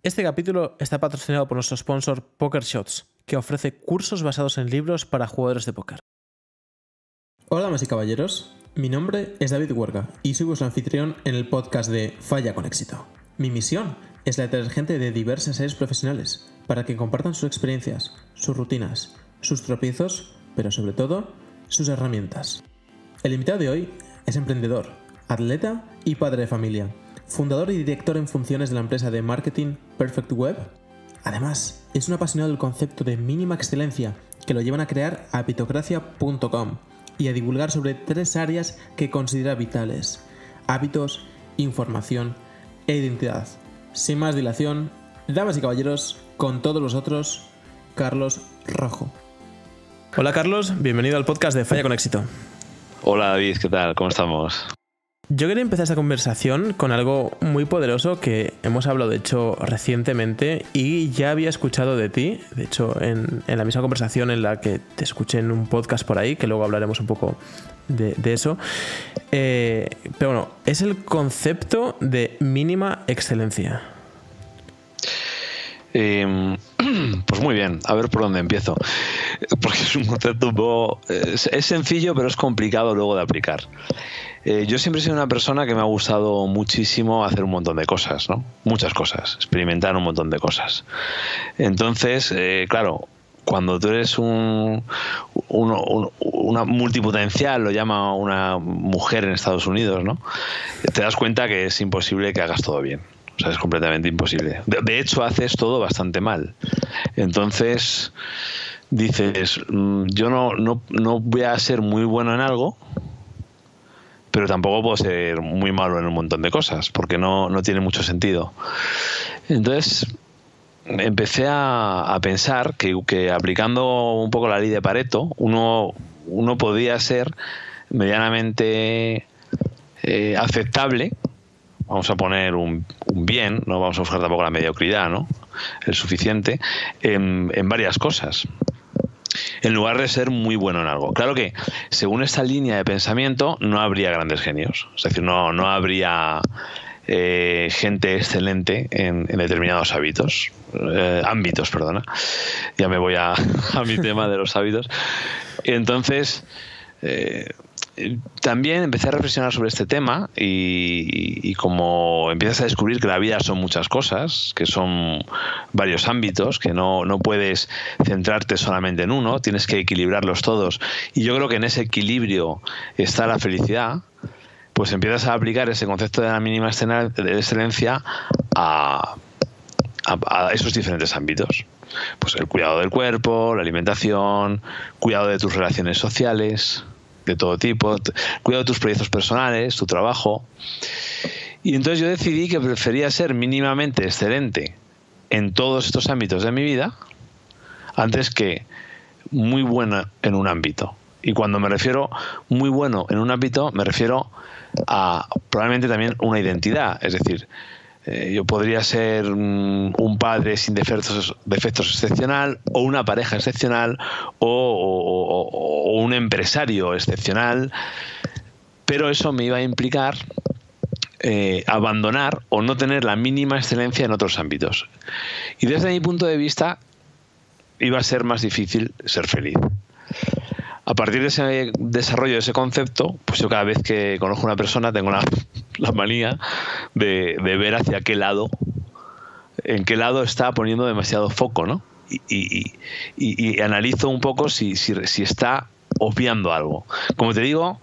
Este capítulo está patrocinado por nuestro sponsor PokerShots, que ofrece cursos basados en libros para jugadores de póker. Hola, damas y caballeros. Mi nombre es David Huerga y soy vuestro anfitrión en el podcast de Falla con Éxito. Mi misión es la de traer gente de diversas áreas profesionales para que compartan sus experiencias, sus rutinas, sus tropiezos, pero sobre todo, sus herramientas. El invitado de hoy es emprendedor, atleta y padre de familia, fundador y director en funciones de la empresa de marketing Perfect Web. Además, es un apasionado del concepto de mínima excelencia que lo llevan a crear Habitocracia.com y a divulgar sobre 3 áreas que considera vitales: hábitos, información e identidad. Sin más dilación, damas y caballeros, con todos vosotros, Carlos Rojo. Hola Carlos, bienvenido al podcast de Falla con Éxito. Hola David, ¿qué tal? ¿Cómo estamos? Yo quería empezar esta conversación con algo muy poderoso que hemos hablado, de hecho, recientemente, y ya había escuchado de ti, de hecho, en la misma conversación en la que te escuché en un podcast por ahí, que luego hablaremos un poco de eso. Pero bueno, es el concepto de mínima excelencia. Pues muy bien, a ver por dónde empiezo. Porque es un concepto un poco... Es sencillo, pero es complicado luego de aplicar. Yo siempre he sido una persona que me ha gustado muchísimo hacer un montón de cosas, ¿no? Muchas cosas, experimentar un montón de cosas. Entonces, claro, cuando tú eres una multipotencial, lo llama una mujer en Estados Unidos, ¿no? Te das cuenta que es imposible que hagas todo bien. O sea, es completamente imposible. De hecho, haces todo bastante mal. Entonces, dices, yo no voy a ser muy bueno en algo, pero tampoco puedo ser muy malo en un montón de cosas, porque no tiene mucho sentido. Entonces, empecé a pensar que aplicando un poco la ley de Pareto, uno podía ser medianamente aceptable. Vamos a poner un bien, no vamos a buscar tampoco la mediocridad, ¿no? El suficiente, en varias cosas, en lugar de ser muy bueno en algo. Claro que, según esta línea de pensamiento, no habría grandes genios. Es decir, no habría gente excelente en determinados ámbitos, perdona. Ya me voy a mi tema de los hábitos. Entonces... también empecé a reflexionar sobre este tema y como empiezas a descubrir que la vida son muchas cosas, que son varios ámbitos, que no puedes centrarte solamente en uno, tienes que equilibrarlos todos, y yo creo que en ese equilibrio está la felicidad, pues empiezas a aplicar ese concepto de la mínima excelencia a esos diferentes ámbitos. Pues el cuidado del cuerpo, la alimentación, cuidado de tus relaciones sociales de todo tipo, cuidado de tus proyectos personales, tu trabajo. Y entonces yo decidí que prefería ser mínimamente excelente en todos estos ámbitos de mi vida antes que muy buena en un ámbito. Y cuando me refiero muy bueno en un ámbito, me refiero a probablemente también una identidad. Es decir, yo podría ser un padre sin defectos excepcional, o una pareja excepcional, o un empresario excepcional, pero eso me iba a implicar abandonar o no tener la mínima excelencia en otros ámbitos. Y desde mi punto de vista iba a ser más difícil ser feliz. A partir de ese desarrollo de ese concepto, pues yo cada vez que conozco a una persona tengo la manía de ver hacia qué lado, en qué lado está poniendo demasiado foco, ¿no? Y analizo un poco si está obviando algo. Como te digo,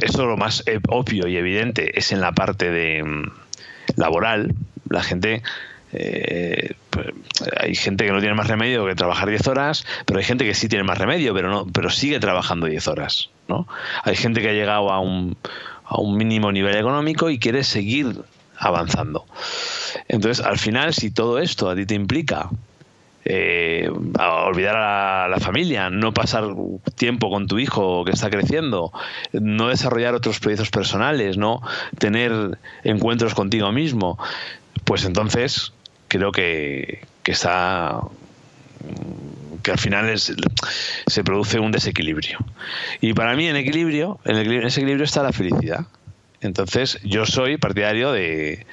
eso lo más obvio y evidente es en la parte de laboral. La gente... hay gente que no tiene más remedio que trabajar 10 horas, pero hay gente que sí tiene más remedio, pero sigue trabajando 10 horas, ¿no? Hay gente que ha llegado a un mínimo nivel económico y quiere seguir avanzando. Entonces, al final, si todo esto a ti te implica a olvidar a la familia, no pasar tiempo con tu hijo que está creciendo, no desarrollar otros proyectos personales, no tener encuentros contigo mismo, pues entonces creo que al final se produce un desequilibrio. Y para mí en ese equilibrio está la felicidad. Entonces, yo soy partidario de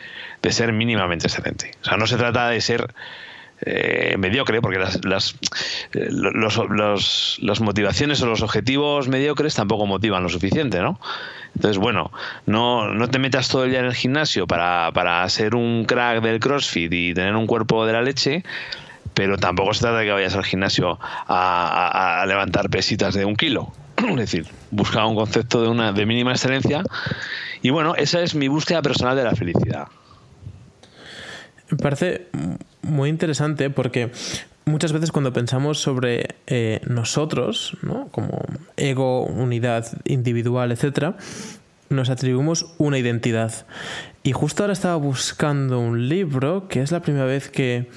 ser mínimamente excelente. O sea, no se trata de ser mediocre, porque las motivaciones o los objetivos mediocres tampoco motivan lo suficiente, ¿no? Entonces, bueno, no te metas todo el día en el gimnasio para ser un crack del CrossFit y tener un cuerpo de la leche, pero tampoco se trata de que vayas al gimnasio a levantar pesitas de 1 kilo. Es decir, busca un concepto de mínima excelencia. Y bueno, esa es mi búsqueda personal de la felicidad. Me parece muy interesante porque muchas veces cuando pensamos sobre nosotros, ¿no? Como ego, unidad individual, etcétera, nos atribuimos una identidad. Y justo ahora estaba buscando un libro que es la primera vez que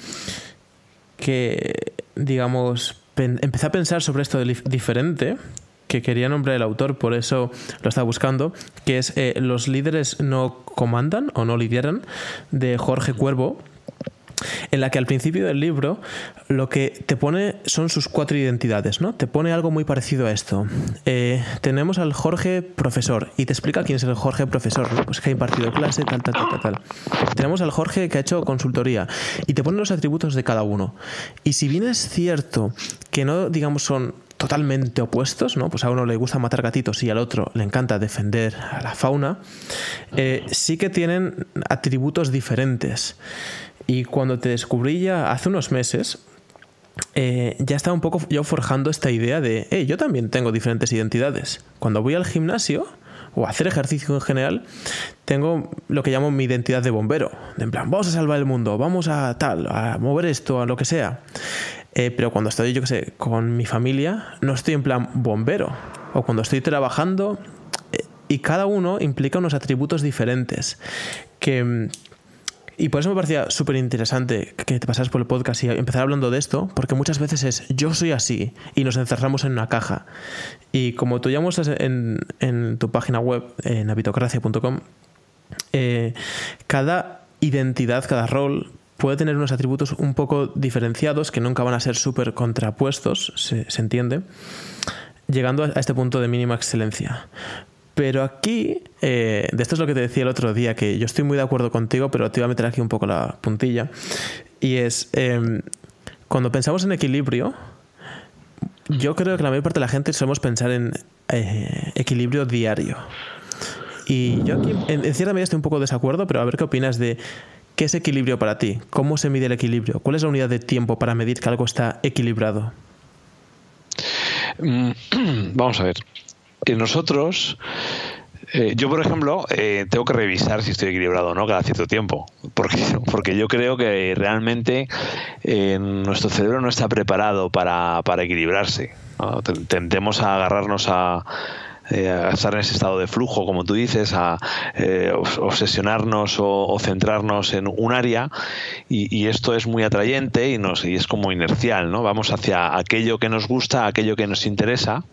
digamos, empecé a pensar sobre esto de diferente, que quería nombrar el autor, por eso lo estaba buscando, que es Los líderes no comandan o no lideran, de Jorge Cuervo, en la que al principio del libro lo que te pone son sus 4 identidades, ¿no? Te pone algo muy parecido a esto. Tenemos al Jorge profesor y te explica quién es el Jorge profesor, ¿no? Pues que ha impartido clase, tal. Tenemos al Jorge que ha hecho consultoría y te pone los atributos de cada uno. Y si bien es cierto que no, digamos, son totalmente opuestos, ¿no? Pues a uno le gusta matar gatitos y al otro le encanta defender a la fauna, sí que tienen atributos diferentes. Y cuando te descubrí ya hace unos meses, ya estaba un poco yo forjando esta idea de yo también tengo diferentes identidades. Cuando voy al gimnasio o a hacer ejercicio en general, tengo lo que llamo mi identidad de bombero. De en plan, vamos a salvar el mundo, vamos a mover esto, a lo que sea. Pero cuando estoy, yo qué sé, con mi familia, no estoy en plan bombero. O cuando estoy trabajando, y cada uno implica unos atributos diferentes. Y por eso me parecía súper interesante que te pasaras por el podcast y empezar hablando de esto, porque muchas veces es yo soy así y nos encerramos en una caja. Y como tú ya muestras en tu página web, en habitocracia.com, cada identidad, cada rol puede tener unos atributos un poco diferenciados que nunca van a ser súper contrapuestos, se entiende, llegando a este punto de mínima excelencia. Pero aquí, de esto es lo que te decía el otro día, que yo estoy muy de acuerdo contigo, pero te voy a meter aquí un poco la puntilla. Y es, cuando pensamos en equilibrio, yo creo que la mayor parte de la gente solemos pensar en equilibrio diario. Y yo aquí, en cierta medida, estoy un poco de desacuerdo, pero a ver qué opinas de qué es equilibrio para ti. ¿Cómo se mide el equilibrio? ¿Cuál es la unidad de tiempo para medir que algo está equilibrado? Vamos a ver. Nosotros, yo por ejemplo, tengo que revisar si estoy equilibrado o no cada cierto tiempo, porque yo creo que realmente nuestro cerebro no está preparado para equilibrarse, ¿no? Tendemos a agarrarnos a estar en ese estado de flujo, como tú dices, a obsesionarnos o centrarnos en un área, y esto es muy atrayente y es como inercial, ¿no? Vamos hacia aquello que nos gusta, aquello que nos interesa.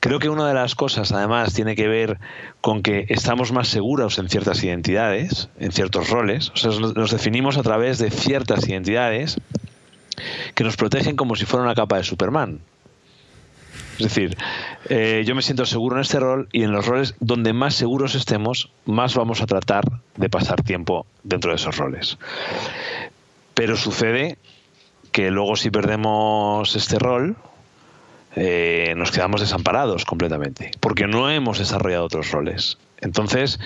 Creo que una de las cosas, además, tiene que ver con que estamos más seguros en ciertas identidades, en ciertos roles. O sea, nos definimos a través de ciertas identidades que nos protegen como si fuera una capa de Superman. Es decir, yo me siento seguro en este rol, y en los roles donde más seguros estemos, más vamos a tratar de pasar tiempo dentro de esos roles. Pero sucede que luego, si perdemos este rol, nos quedamos desamparados completamente, porque no hemos desarrollado otros roles. Entonces,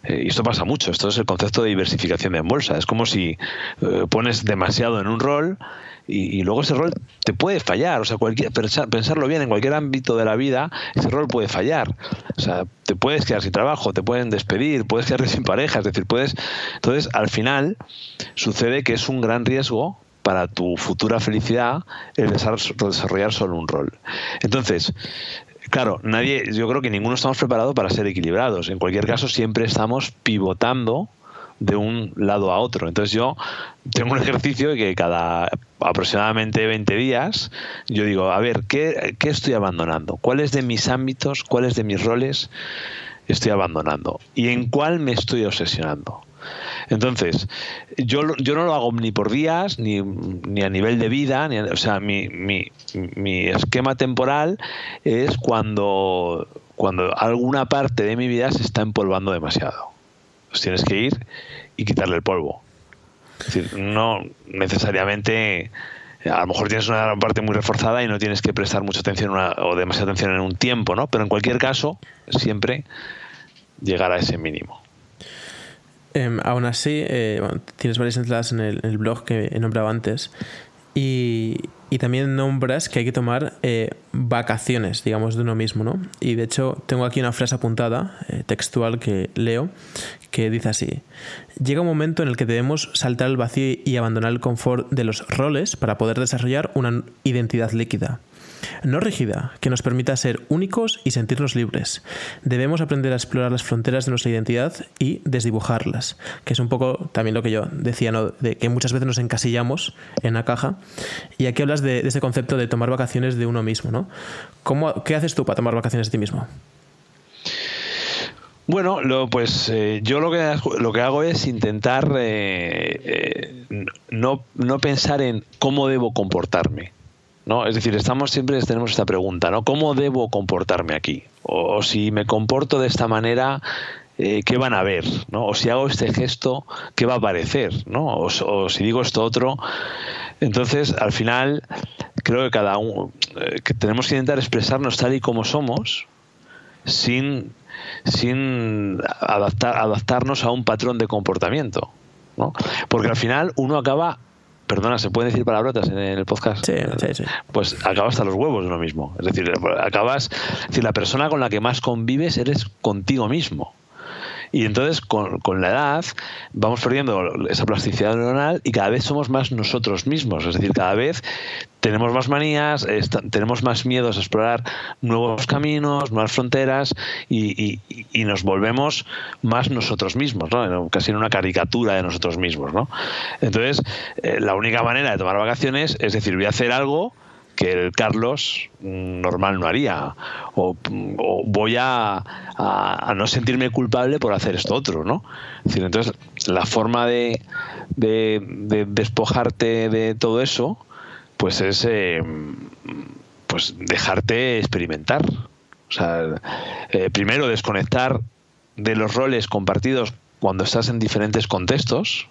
y esto pasa mucho, esto es el concepto de diversificación en bolsa. Es como si pones demasiado en un rol y luego ese rol te puede fallar. O sea, pensarlo bien, en cualquier ámbito de la vida, ese rol puede fallar. O sea, te puedes quedar sin trabajo, te pueden despedir, puedes quedarte sin pareja, es decir, Entonces, al final, sucede que es un gran riesgo para tu futura felicidad el desarrollar solo un rol. Entonces, claro, yo creo que ninguno estamos preparados para ser equilibrados. En cualquier caso, siempre estamos pivotando de un lado a otro. Entonces, yo tengo un ejercicio que cada aproximadamente 20 días yo digo, a ver, ¿qué estoy abandonando? ¿Cuáles de mis ámbitos, cuáles de mis roles estoy abandonando? ¿Y en cuál me estoy obsesionando? Entonces, yo no lo hago ni por días, ni a nivel de vida, o sea, mi esquema temporal es cuando cuando alguna parte de mi vida se está empolvando demasiado. Pues tienes que ir y quitarle el polvo. Es decir, no necesariamente, a lo mejor tienes una parte muy reforzada y no tienes que prestar mucha atención o demasiada atención en un tiempo, ¿no? Pero en cualquier caso, siempre llegar a ese mínimo. Aún así, tienes varias entradas en el blog que he nombrado antes y también nombras que hay que tomar vacaciones, digamos, de uno mismo, ¿no? Y de hecho tengo aquí una frase apuntada, textual, que leo, que dice así: llega un momento en el que debemos saltar al vacío y abandonar el confort de los roles para poder desarrollar una identidad líquida, no rígida, que nos permita ser únicos y sentirnos libres. Debemos aprender a explorar las fronteras de nuestra identidad y desdibujarlas, que es un poco también lo que yo decía, ¿no? De que muchas veces nos encasillamos en una caja. Y aquí hablas de ese concepto de tomar vacaciones de uno mismo, ¿no? ¿Qué haces tú para tomar vacaciones de ti mismo? Bueno, yo lo que hago es intentar no pensar en cómo debo comportarme, ¿no? Es decir, siempre tenemos esta pregunta, ¿no? ¿Cómo debo comportarme aquí? O si me comporto de esta manera, ¿qué van a ver? ¿No? O si hago este gesto, ¿qué va a parecer? ¿No? O si digo esto otro. Entonces, al final, creo que que tenemos que intentar expresarnos tal y como somos, sin adaptarnos a un patrón de comportamiento, ¿no? Porque al final uno acaba, perdona, ¿se pueden decir palabrotas en el podcast? Sí. Pues acaba hasta los huevos de uno mismo. Es decir, la persona con la que más convives eres contigo mismo. Y entonces con la edad vamos perdiendo esa plasticidad neuronal y cada vez somos más nosotros mismos. Es decir, cada vez tenemos más manías, tenemos más miedos a explorar nuevos caminos, nuevas fronteras y nos volvemos más nosotros mismos, ¿no? Casi en una caricatura de nosotros mismos, ¿no? Entonces, la única manera de tomar vacaciones es decir, voy a hacer algo que el Carlos normal no haría, o voy a no sentirme culpable por hacer esto otro, ¿no? Es decir, entonces la forma de despojarte de todo eso, pues es pues dejarte experimentar. O sea, primero desconectar de los roles compartidos cuando estás en diferentes contextos,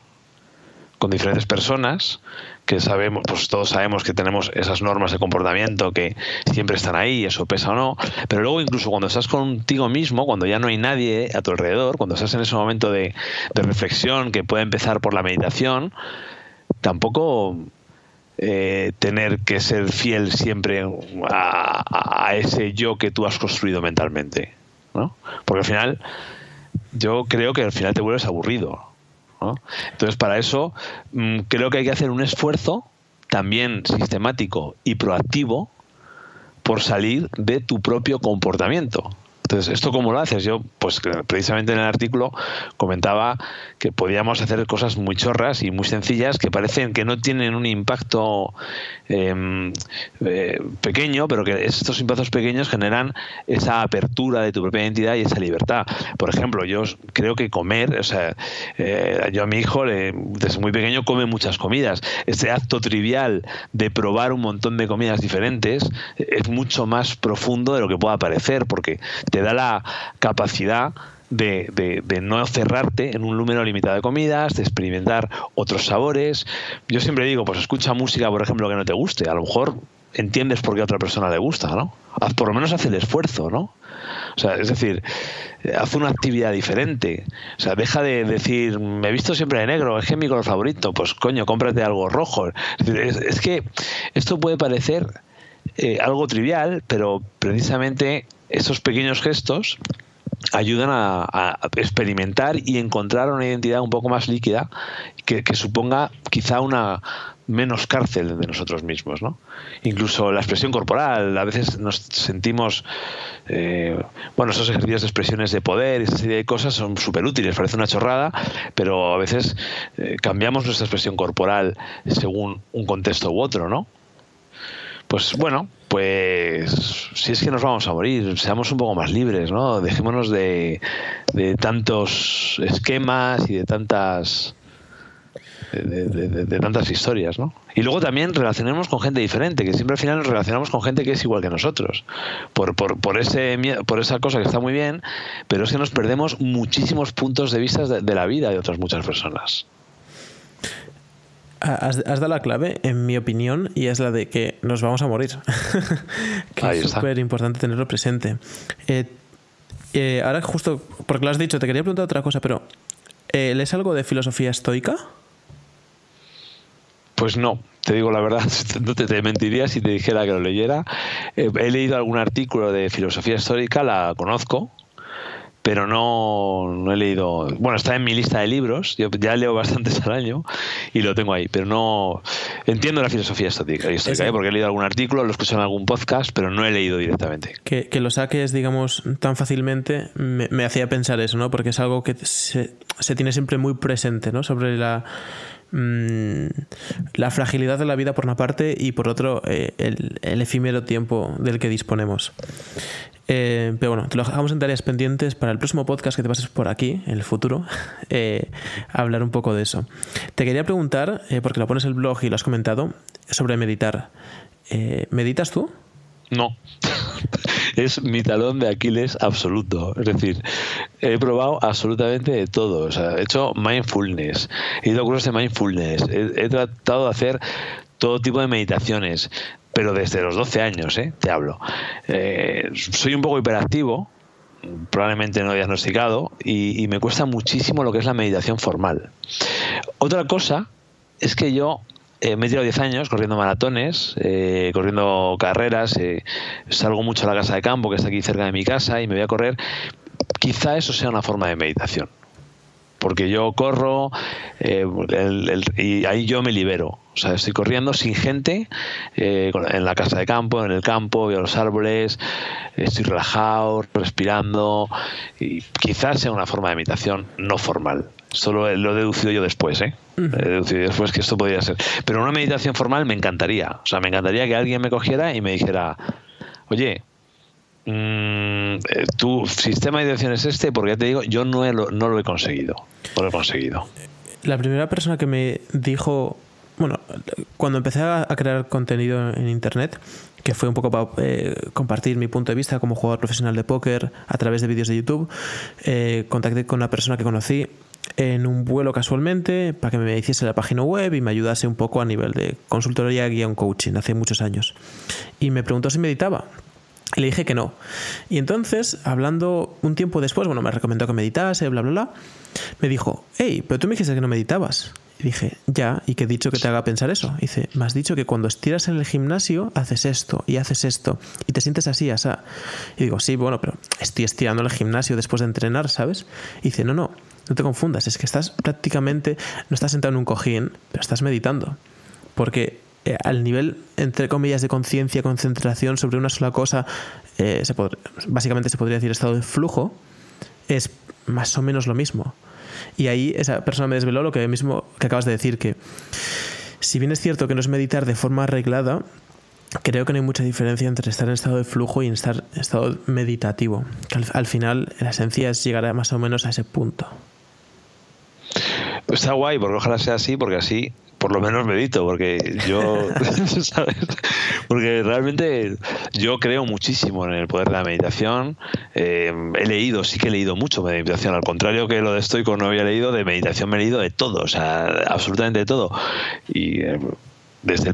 con diferentes personas, que sabemos, pues todos sabemos que tenemos esas normas de comportamiento que siempre están ahí, eso pesa o no, pero luego incluso cuando estás contigo mismo, cuando ya no hay nadie a tu alrededor, cuando estás en ese momento de reflexión que puede empezar por la meditación, tampoco tener que ser fiel siempre a ese yo que tú has construido mentalmente, ¿no? Porque al final, yo creo que al final te vuelves aburrido, ¿no? Entonces, para eso creo que hay que hacer un esfuerzo también sistemático y proactivo por salir de tu propio comportamiento. Entonces, ¿esto cómo lo haces? Yo, pues precisamente en el artículo comentaba que podíamos hacer cosas muy chorras y muy sencillas que parecen que no tienen un impacto pequeño, pero que estos impactos pequeños generan esa apertura de tu propia identidad y esa libertad. Por ejemplo, yo creo que comer, o sea, yo a mi hijo desde muy pequeño come muchas comidas. Este acto trivial de probar un montón de comidas diferentes es mucho más profundo de lo que pueda parecer, porque te da la capacidad de no cerrarte en un número limitado de comidas, de experimentar otros sabores. Yo siempre digo, pues escucha música, por ejemplo, que no te guste. A lo mejor entiendes por qué a otra persona le gusta, ¿no? Por lo menos haz el esfuerzo, ¿no? O sea, es decir, haz una actividad diferente. O sea, deja de decir, me he visto siempre de negro, es que es mi color favorito. Pues coño, cómprate algo rojo. Es decir, es que esto puede parecer algo trivial, pero precisamente esos pequeños gestos ayudan a experimentar y encontrar una identidad un poco más líquida que suponga quizá una menos cárcel de nosotros mismos, ¿no? Incluso la expresión corporal, a veces nos sentimos esos ejercicios de expresiones de poder y esa serie de cosas son súper útiles, parece una chorrada, pero a veces cambiamos nuestra expresión corporal según un contexto u otro, ¿no? Pues bueno, pues si es que nos vamos a morir, seamos un poco más libres, ¿no? Dejémonos de tantos esquemas y de tantas de tantas historias, ¿no? Y luego también relacionarnos con gente diferente, que siempre al final nos relacionamos con gente que es igual que nosotros, por esa cosa que está muy bien, pero es que nos perdemos muchísimos puntos de vista de la vida de otras muchas personas. Has dado la clave, en mi opinión, y es la de que nos vamos a morir. Que Ahí es está. súper importante tenerlo presente. Ahora justo, porque lo has dicho, te quería preguntar otra cosa, pero ¿lees algo de filosofía estoica? Pues no, te digo la verdad, no te mentiría si te dijera que lo leyera. He leído algún artículo de filosofía histórica, la conozco, pero no he leído. Bueno, está en mi lista de libros, yo ya leo bastantes al año y lo tengo ahí, pero no entiendo la filosofía histórica, porque he leído algún artículo, lo he escuchado en algún podcast, pero no he leído directamente. Que lo saques, digamos, tan fácilmente me hacía pensar eso, ¿no? Porque es algo que se tiene siempre muy presente, ¿no? Sobre la fragilidad de la vida por una parte y por otro el efímero tiempo del que disponemos. Pero bueno, te lo dejamos en tareas pendientes para el próximo podcast que te pases por aquí, en el futuro, hablar un poco de eso. Te quería preguntar, porque lo pones en el blog y lo has comentado, sobre meditar. ¿Meditas tú? No. Es mi talón de Aquiles absoluto. Es decir, he probado absolutamente de todo. O sea, he hecho mindfulness, he ido a cursos de mindfulness, he tratado de hacer todo tipo de meditaciones, pero desde los 12 años, te hablo. Soy un poco hiperactivo, probablemente no diagnosticado, y me cuesta muchísimo lo que es la meditación formal. Otra cosa es que yo me he tirado 10 años corriendo maratones, corriendo carreras, salgo mucho a la casa de campo, que está aquí cerca de mi casa, y me voy a correr. Quizá eso sea una forma de meditación, porque yo corro y ahí yo me libero. O sea, estoy corriendo sin gente, en la casa de campo, en el campo, veo los árboles, estoy relajado, respirando, y quizás sea una forma de meditación no formal. Solo lo he deducido yo después, He deducido después que esto podría ser. Pero una meditación formal me encantaría. O sea, me encantaría que alguien me cogiera y me dijera, oye, tu sistema de meditación es este, porque ya te digo, yo no lo he conseguido. No lo he conseguido. La primera persona que me dijo, bueno, cuando empecé a crear contenido en internet, que fue un poco para compartir mi punto de vista como jugador profesional de póker a través de vídeos de YouTube, contacté con una persona que conocí en un vuelo casualmente para que me hiciese la página web y me ayudase un poco a nivel de consultoría, guía, un coaching hace muchos años, y me preguntó si meditaba. Y le dije que no. Y entonces, hablando un tiempo después, bueno, me recomendó que meditase, bla, bla, bla. Me dijo, hey, pero tú me dijiste que no meditabas. Y dije, ya, ¿y qué he dicho que te haga pensar eso? Y dice, me has dicho que cuando estiras en el gimnasio haces esto y haces esto y te sientes así, así. Y digo, sí, bueno, pero estoy estirando en el gimnasio después de entrenar, ¿sabes? Y dice, no te confundas, es que estás prácticamente, no estás sentado en un cojín, pero estás meditando. Porque al nivel, entre comillas, de conciencia, concentración sobre una sola cosa, básicamente se podría decir estado de flujo, es más o menos lo mismo. Y ahí esa persona me desveló lo que mismo que acabas de decir, que si bien es cierto que no es meditar de forma arreglada, creo que no hay mucha diferencia entre estar en estado de flujo y en estar en estado meditativo. Que al final, la esencia es llegar más o menos a ese punto. Está guay, porque ojalá sea así, porque así por lo menos medito, porque yo, ¿sabes? Porque realmente yo creo muchísimo en el poder de la meditación. Sí que he leído mucho de meditación, al contrario que lo de estoico no había leído, de meditación me he leído de todo, o sea, absolutamente de todo. Y desde el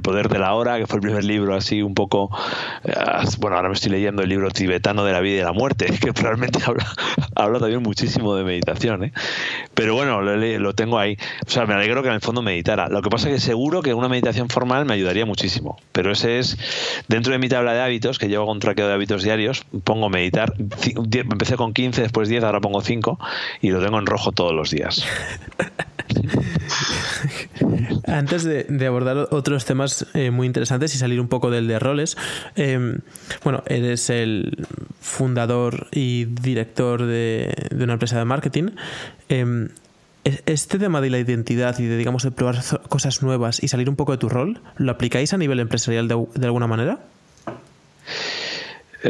poder de la hora, que fue el primer libro así un poco, bueno, ahora me estoy leyendo el libro tibetano de la vida y de la muerte, que realmente habla también muchísimo de meditación, pero bueno, lo tengo ahí. O sea, me alegro que en el fondo meditara. Lo que pasa es que seguro que una meditación formal me ayudaría muchísimo, pero ese es, dentro de mi tabla de hábitos, que llevo un traqueo de hábitos diarios, pongo meditar, empecé con 15, después 10, ahora pongo 5, y lo tengo en rojo todos los días. Antes de abordar otros temas muy interesantes y salir un poco del de roles, bueno, eres el fundador y director de una empresa de marketing. Este tema de la identidad y de, digamos, de probar cosas nuevas y salir un poco de tu rol, ¿lo aplicáis a nivel empresarial de alguna manera?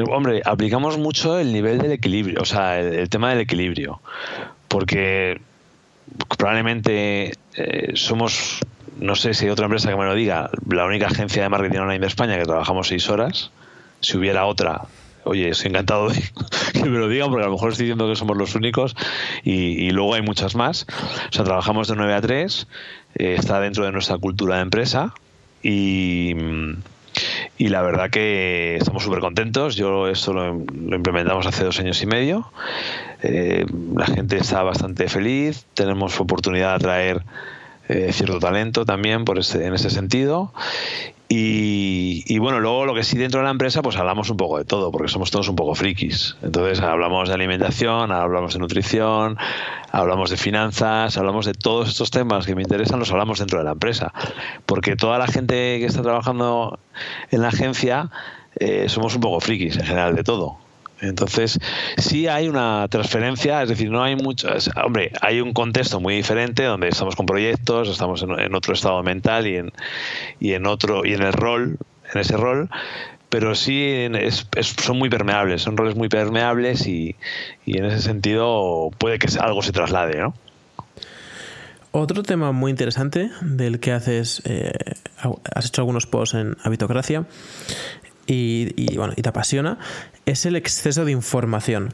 Hombre, aplicamos mucho el nivel del equilibrio, o sea, el tema del equilibrio, porque probablemente somos, no sé si hay otra empresa que me lo diga, la única agencia de marketing online de España que trabajamos 6 horas. Si hubiera otra, oye, estoy encantado de que me lo digan, porque a lo mejor estoy diciendo que somos los únicos y luego hay muchas más. O sea, trabajamos de 9 a 3, está dentro de nuestra cultura de empresa y la verdad que estamos súper contentos. Yo esto lo implementamos hace 2 años y medio. La gente está bastante feliz, tenemos oportunidad de atraer cierto talento también en ese sentido. Y bueno, luego lo que sí dentro de la empresa, pues hablamos un poco de todo, porque somos todos un poco frikis. Entonces hablamos de alimentación, hablamos de nutrición, hablamos de finanzas, hablamos de todos estos temas que me interesan, los hablamos dentro de la empresa. Porque toda la gente que está trabajando en la agencia somos un poco frikis en general de todo. Entonces, sí hay una transferencia, es decir, no hay muchas. Hombre, hay un contexto muy diferente donde estamos con proyectos, estamos en otro estado mental y en ese rol, pero sí son muy permeables, son roles muy permeables y en ese sentido puede que algo se traslade, ¿no? Otro tema muy interesante del que has hecho algunos posts en Habitocracia y te apasiona, es el exceso de información.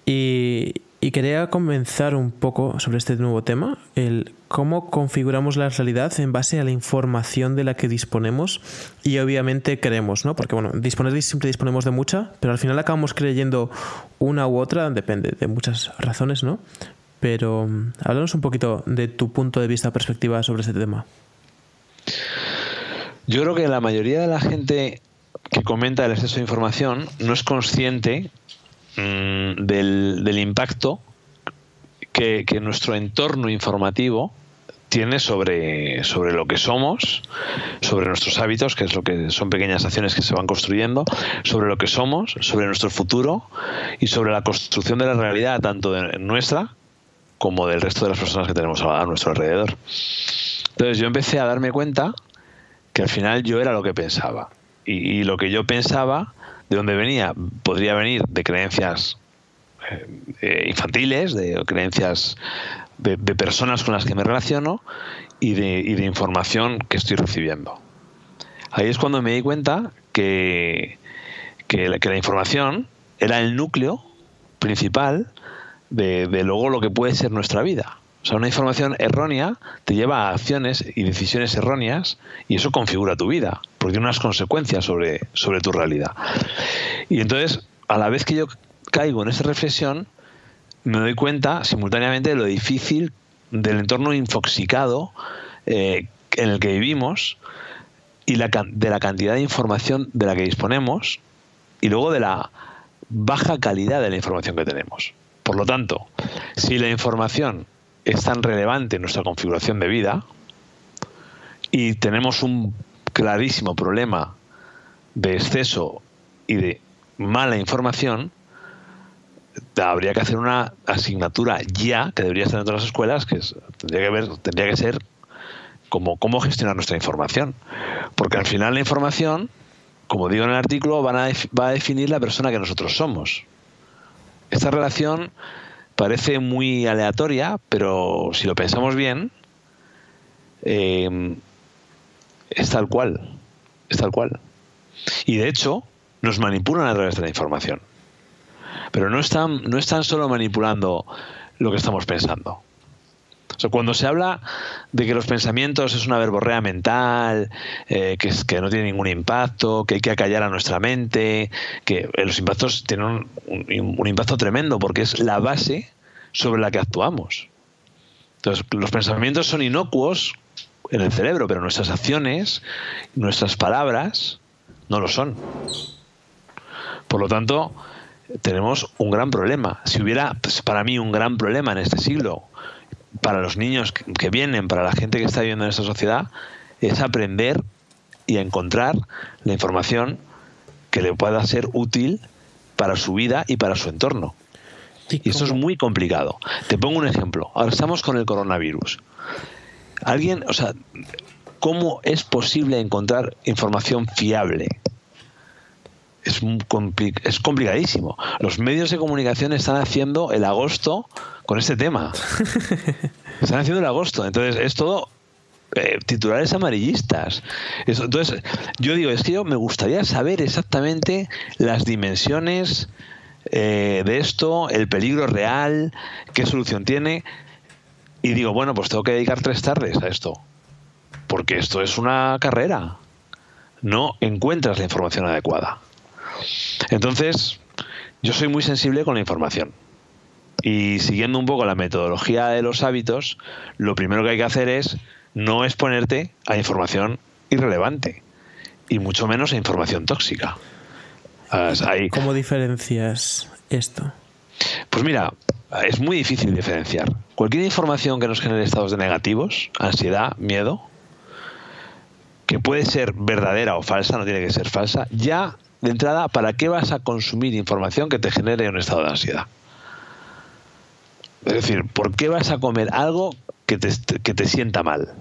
Y quería comenzar un poco sobre este nuevo tema, el cómo configuramos la realidad en base a la información de la que disponemos y obviamente queremos, ¿no? Porque bueno, siempre disponemos de mucha, pero al final acabamos creyendo una u otra, depende de muchas razones, ¿no? Pero háblanos un poquito de tu punto de vista, perspectiva sobre este tema. Yo creo que la mayoría de la gente que comenta el exceso de información no es consciente del impacto que nuestro entorno informativo tiene sobre lo que somos, sobre nuestros hábitos, que es lo que son pequeñas acciones que se van construyendo, sobre lo que somos, sobre nuestro futuro y sobre la construcción de la realidad, tanto nuestra como del resto de las personas que tenemos a nuestro alrededor. Entonces yo empecé a darme cuenta que al final yo era lo que pensaba. Y lo que yo pensaba, ¿de dónde venía? Podría venir de creencias infantiles, de creencias de personas con las que me relaciono y de información que estoy recibiendo. Ahí es cuando me di cuenta que la información era el núcleo principal de luego lo que puede ser nuestra vida. O sea, una información errónea te lleva a acciones y decisiones erróneas y eso configura tu vida, porque tiene unas consecuencias sobre tu realidad. Y entonces, a la vez que yo caigo en esa reflexión, me doy cuenta simultáneamente de lo difícil del entorno infoxicado en el que vivimos y de la cantidad de información de la que disponemos y luego de la baja calidad de la información que tenemos. Por lo tanto, si la información es tan relevante en nuestra configuración de vida y tenemos un clarísimo problema de exceso y de mala información, habría que hacer una asignatura ya que debería estar en todas las escuelas, que tendría que ser cómo gestionar nuestra información, porque al final la información, como digo en el artículo, va a definir la persona que nosotros somos. Esta relación parece muy aleatoria, pero si lo pensamos bien, es tal cual. Y de hecho, nos manipulan a través de la información. Pero no están solo manipulando lo que estamos pensando. O sea, cuando se habla de que los pensamientos es una verborrea mental, que no tiene ningún impacto, que hay que acallar a nuestra mente, que los impactos tienen un impacto tremendo porque es la base sobre la que actuamos. Entonces, los pensamientos son inocuos en el cerebro, pero nuestras acciones, nuestras palabras, no lo son. Por lo tanto, tenemos un gran problema. Si hubiera, para mí, un gran problema en este siglo, para los niños que vienen, para la gente que está viviendo en esta sociedad, es aprender y encontrar la información que le pueda ser útil para su vida y para su entorno. Y esto es muy complicado. Te pongo un ejemplo. Ahora estamos con el coronavirus. ¿Cómo es posible encontrar información fiable? Es complicadísimo. Los medios de comunicación están haciendo el agosto con este tema. Están haciendo el agosto. Entonces, es todo titulares amarillistas. Entonces, yo digo, es que yo me gustaría saber exactamente las dimensiones de esto, el peligro real, qué solución tiene. Y digo, bueno, pues tengo que dedicar 3 tardes a esto. Porque esto es una carrera. No encuentras la información adecuada. Entonces, yo soy muy sensible con la información. Y siguiendo un poco la metodología de los hábitos, lo primero que hay que hacer es no exponerte a información irrelevante. Y mucho menos a información tóxica. ¿Cómo diferencias esto? Pues mira, es muy difícil diferenciar. Cualquier información que nos genere estados de negativos, ansiedad, miedo, que puede ser verdadera o falsa, no tiene que ser falsa, ya de entrada, ¿para qué vas a consumir información que te genere un estado de ansiedad? Es decir, ¿por qué vas a comer algo que te sienta mal?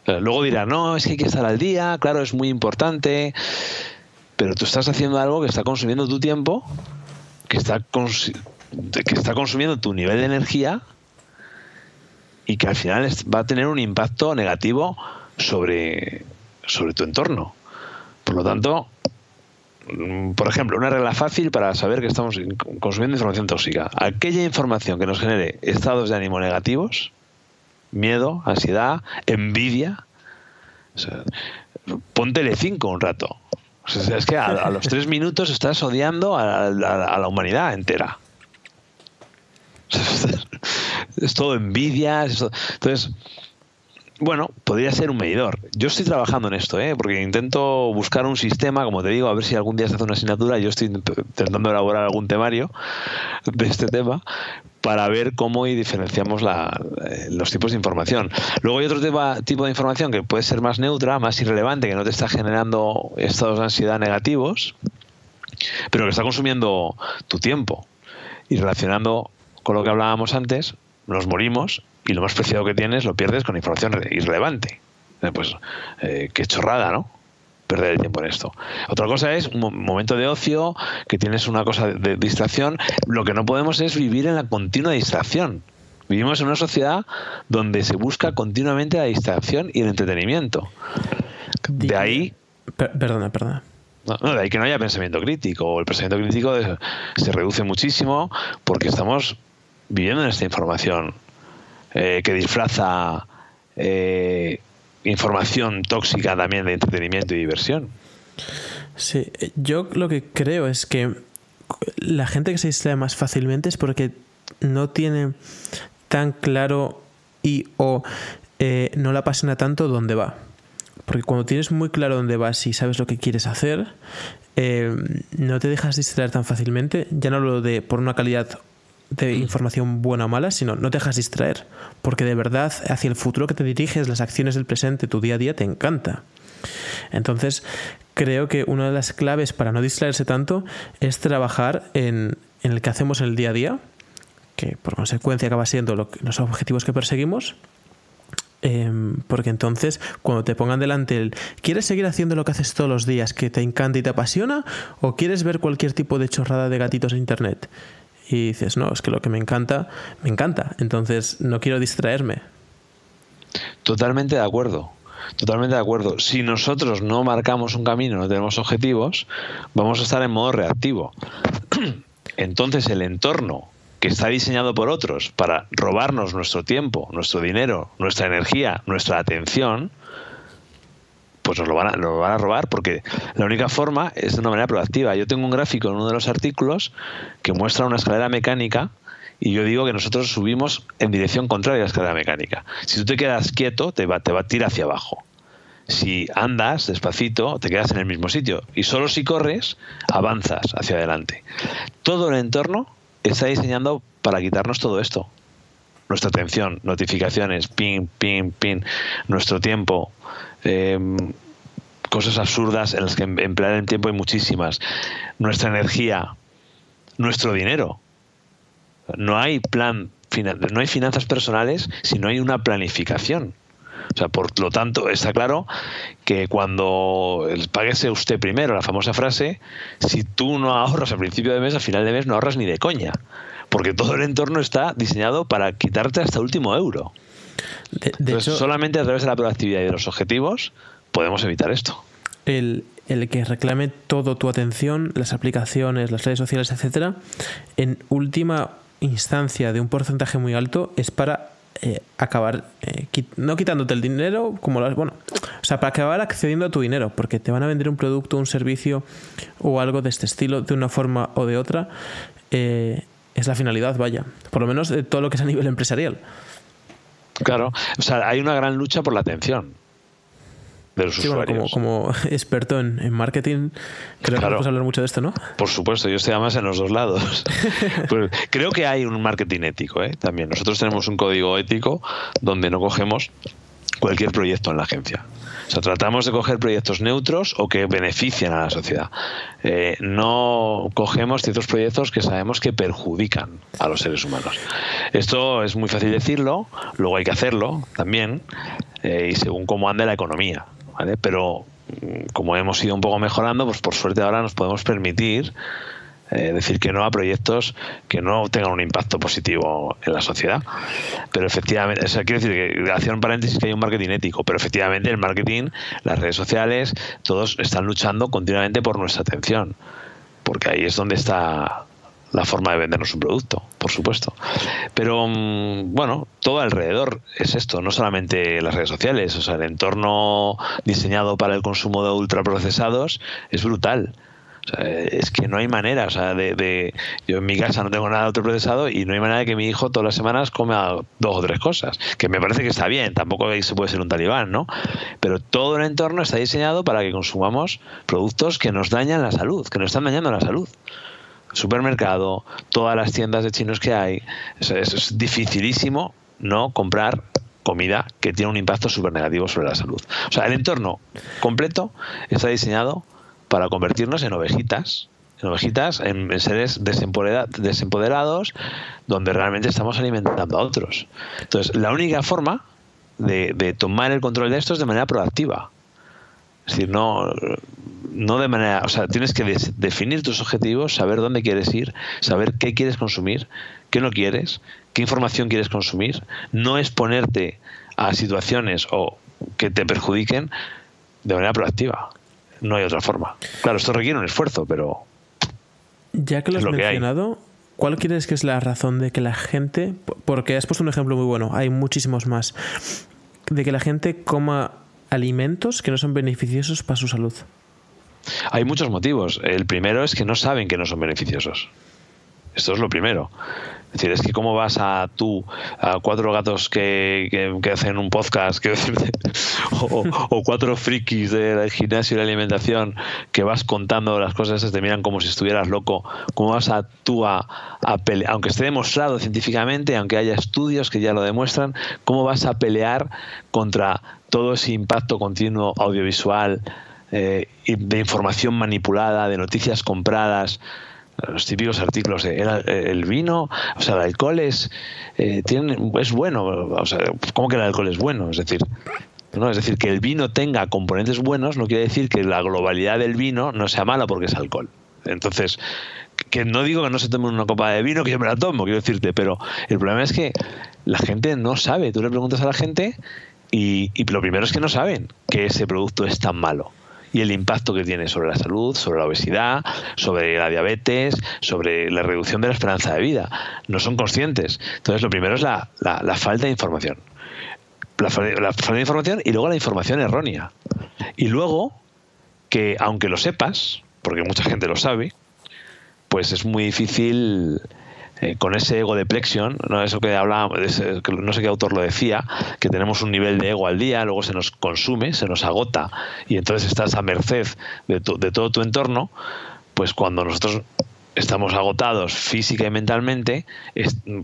Luego dirás, no, es que hay que estar al día, claro, es muy importante, pero tú estás haciendo algo que está consumiendo tu tiempo, que está consumiendo tu nivel de energía y que al final va a tener un impacto negativo sobre tu entorno. Por lo tanto, por ejemplo, una regla fácil para saber que estamos consumiendo información tóxica. Aquella información que nos genere estados de ánimo negativos, miedo, ansiedad, envidia, o sea, pon Telecinco un rato. O sea, es que a los 3 minutos estás odiando a la humanidad entera. Es todo envidia. Entonces, bueno, podría ser un medidor. Yo estoy trabajando en esto, porque intento buscar un sistema, como te digo, a ver si algún día se hace una asignatura. Yo estoy intentando elaborar algún temario de este tema para ver cómo diferenciamos los tipos de información. Luego hay otro tipo de información que puede ser más neutra, más irrelevante, que no te está generando estados de ansiedad negativos, pero que está consumiendo tu tiempo. Y relacionando con lo que hablábamos antes, nos morimos y lo más preciado que tienes lo pierdes con información irrelevante. Pues qué chorrada, ¿no? Perder el tiempo en esto. Otra cosa es un momento de ocio, que tienes una cosa de distracción. Lo que no podemos es vivir en la continua distracción. Vivimos en una sociedad donde se busca continuamente la distracción y el entretenimiento. De ahí... Perdona. No, de ahí que no haya pensamiento crítico. El pensamiento crítico se reduce muchísimo porque estamos viviendo en esta información que disfraza información tóxica también de entretenimiento y diversión. Sí, yo lo que creo es que la gente que se distrae más fácilmente es porque no tiene tan claro no le apasiona tanto dónde va. Porque cuando tienes muy claro dónde vas y sabes lo que quieres hacer, no te dejas distraer tan fácilmente. Ya no hablo de por una calidad de información buena o mala, sino no te dejas distraer, porque de verdad hacia el futuro que te diriges, las acciones del presente, tu día a día te encanta. Entonces creo que una de las claves para no distraerse tanto es trabajar en el que hacemos en el día a día, que por consecuencia acaba siendo los objetivos que perseguimos, porque entonces cuando te pongan delante ¿quieres seguir haciendo lo que haces todos los días, que te encanta y te apasiona, o quieres ver cualquier tipo de chorrada de gatitos en internet? Y dices, no, es que lo que me encanta, entonces no quiero distraerme. Totalmente de acuerdo. Si nosotros no marcamos un camino, no tenemos objetivos, vamos a estar en modo reactivo. Entonces el entorno que está diseñado por otros para robarnos nuestro tiempo, nuestro dinero, nuestra energía, nuestra atención, pues nos lo van a robar, porque la única forma es de una manera proactiva. Yo tengo un gráfico en uno de los artículos que muestra una escalera mecánica y yo digo que nosotros subimos en dirección contraria a la escalera mecánica. Si tú te quedas quieto, te va a tirar hacia abajo. Si andas despacito, te quedas en el mismo sitio. Y solo si corres, avanzas hacia adelante. Todo el entorno está diseñado para quitarnos todo esto. Nuestra atención, notificaciones, ping, nuestro tiempo, cosas absurdas en las que emplear el tiempo hay muchísimas. Nuestra energía, nuestro dinero. No hay finanzas personales si no hay una planificación. O sea, por lo tanto, está claro que cuando páguese usted primero, la famosa frase, si tú no ahorras al principio de mes, al final de mes no ahorras ni de coña. Porque todo el entorno está diseñado para quitarte hasta el último euro. Entonces, hecho, solamente a través de la proactividad y de los objetivos podemos evitar esto. el que reclame toda tu atención, las aplicaciones, las redes sociales, etcétera, en última instancia de un porcentaje muy alto es para acabar no quitándote el dinero, o sea, para acabar accediendo a tu dinero, porque te van a vender un producto, un servicio o algo de este estilo de una forma o de otra. Es la finalidad, vaya, por lo menos de todo lo que es a nivel empresarial. Claro, o sea, hay una gran lucha por la atención de los usuarios. Bueno, como experto en marketing, creo que podemos hablar mucho de esto, ¿no? Por supuesto, yo estoy además en los dos lados. Pues creo que hay un marketing ético, también. Nosotros tenemos un código ético donde no cogemos cualquier proyecto en la agencia. O sea, tratamos de coger proyectos neutros o que beneficien a la sociedad. No cogemos ciertos proyectos que sabemos que perjudican a los seres humanos. Esto es muy fácil decirlo, luego hay que hacerlo también, y según cómo ande la economía, ¿vale? Pero como hemos ido un poco mejorando, pues por suerte ahora nos podemos permitir decir que no a proyectos que no tengan un impacto positivo en la sociedad. Pero efectivamente, o sea, quiero decir que, hacer un paréntesis, que hay un marketing ético, pero efectivamente el marketing, las redes sociales, todos están luchando continuamente por nuestra atención, porque ahí es donde está la forma de vendernos un producto, por supuesto. Pero bueno, todo alrededor es esto, no solamente las redes sociales, o sea, el entorno diseñado para el consumo de ultraprocesados es brutal. O sea, es que no hay manera, o sea, yo en mi casa no tengo nada ultraprocesado y no hay manera de que mi hijo todas las semanas coma 2 o 3 cosas, que me parece que está bien, tampoco se puede ser un talibán, ¿no? Pero todo el entorno está diseñado para que consumamos productos que nos dañan la salud, que nos están dañando la salud. Supermercado, todas las tiendas de chinos que hay, es dificilísimo no comprar comida que tiene un impacto súper negativo sobre la salud. O sea, el entorno completo está diseñado para convertirnos en ovejitas, en seres desempoderados, donde realmente estamos alimentando a otros. Entonces, la única forma de tomar el control de esto es de manera proactiva. Es decir, no de manera... O sea, tienes que definir tus objetivos, saber dónde quieres ir, saber qué quieres consumir, qué no quieres, qué información quieres consumir, no exponerte a situaciones o que te perjudiquen de manera proactiva. No hay otra forma. Claro, esto requiere un esfuerzo, pero... Ya que lo has mencionado, ¿cuál crees que es la razón de que la gente... Porque has puesto un ejemplo muy bueno, hay muchísimos más. De que la gente coma alimentos que no son beneficiosos para su salud. Hay muchos motivos. El primero es que no saben que no son beneficiosos. Esto es lo primero. Es decir, es que cómo vas a 4 gatos que hacen un podcast, o 4 frikis del gimnasio y la alimentación que vas contando las cosas, te miran como si estuvieras loco. ¿Cómo vas a pelear? Aunque esté demostrado científicamente, aunque haya estudios que ya lo demuestran, ¿cómo vas a pelear contra todo ese impacto continuo audiovisual, de información manipulada, de noticias compradas? Los típicos artículos de el vino, o sea, el alcohol es bueno, o sea, ¿cómo que el alcohol es bueno? Es decir, que el vino tenga componentes buenos no quiere decir que la globalidad del vino no sea mala porque es alcohol. Entonces, que no digo que no se tome una copa de vino, que yo me la tomo, quiero decirte, pero el problema es que la gente no sabe. Tú le preguntas a la gente y lo primero es que no saben que ese producto es tan malo. Y el impacto que tiene sobre la salud, sobre la obesidad, sobre la diabetes, sobre la reducción de la esperanza de vida. No son conscientes. Entonces, lo primero es la falta de información. La falta de información y luego la información errónea. Y luego, que aunque lo sepas, porque mucha gente lo sabe, pues es muy difícil... con ese ego de plexion, ¿no? Eso que hablábamos, no sé qué autor lo decía, que tenemos un nivel de ego al día, luego se nos consume, se nos agota y entonces estás a merced de todo tu entorno. Pues cuando nosotros estamos agotados física y mentalmente,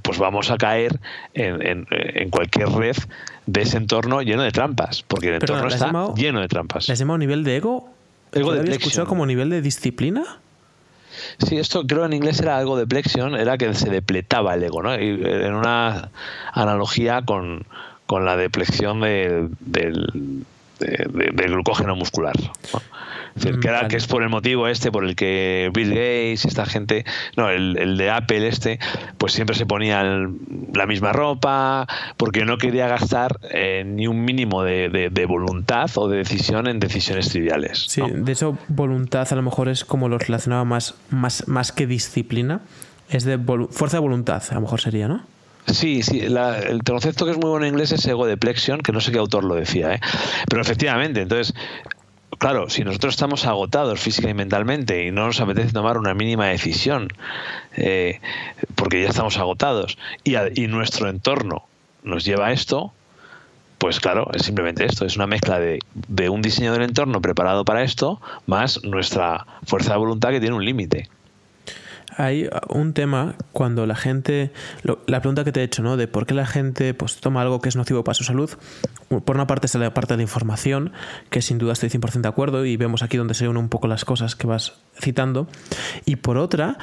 pues vamos a caer en cualquier red de ese entorno lleno de trampas, porque el entorno está lleno de trampas. ¿Le has llamado nivel de ego? Ego de plexion. ¿Lo había escuchado como nivel de disciplina? Sí, esto creo en inglés era algo de plexion, era que se depletaba el ego, ¿no? Y en una analogía con la depleción del glucógeno muscular, ¿no? Es decir, que es por el motivo por el que Bill Gates y esta gente, no, el de Apple pues siempre se ponía la misma ropa, porque no quería gastar ni un mínimo de voluntad o de decisión en decisiones triviales, ¿no? Sí, de hecho, voluntad a lo mejor es como lo relacionaba más que disciplina, es de fuerza de voluntad, a lo mejor sería, ¿no? Sí, el concepto que es muy bueno en inglés es ego deflection, que no sé qué autor lo decía, pero efectivamente, entonces, claro, si nosotros estamos agotados física y mentalmente y no nos apetece tomar una mínima decisión, porque ya estamos agotados, y nuestro entorno nos lleva a esto, pues claro, es simplemente esto, es una mezcla de un diseño del entorno preparado para esto, más nuestra fuerza de voluntad que tiene un límite. Hay un tema cuando la gente, la pregunta que te he hecho, ¿no? De por qué la gente pues toma algo que es nocivo para su salud. Por una parte está la parte de la información, que sin duda estoy 100% de acuerdo, y vemos aquí donde se unen un poco las cosas que vas citando. Y por otra,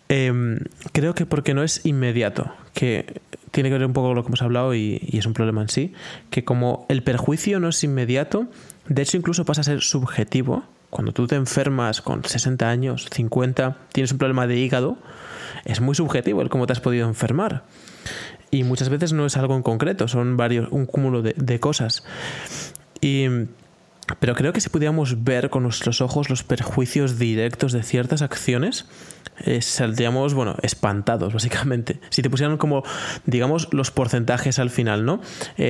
creo que porque no es inmediato, que tiene que ver un poco con lo que hemos hablado y es un problema en sí, que como el perjuicio no es inmediato, de hecho incluso pasa a ser subjetivo. Cuando tú te enfermas con 60 años, 50, tienes un problema de hígado, es muy subjetivo el cómo te has podido enfermar. Y muchas veces no es algo en concreto, son un cúmulo de cosas. Pero creo que si pudiéramos ver con nuestros ojos los perjuicios directos de ciertas acciones, saldríamos, espantados, básicamente. Si te pusieran como, digamos, los porcentajes al final, ¿no?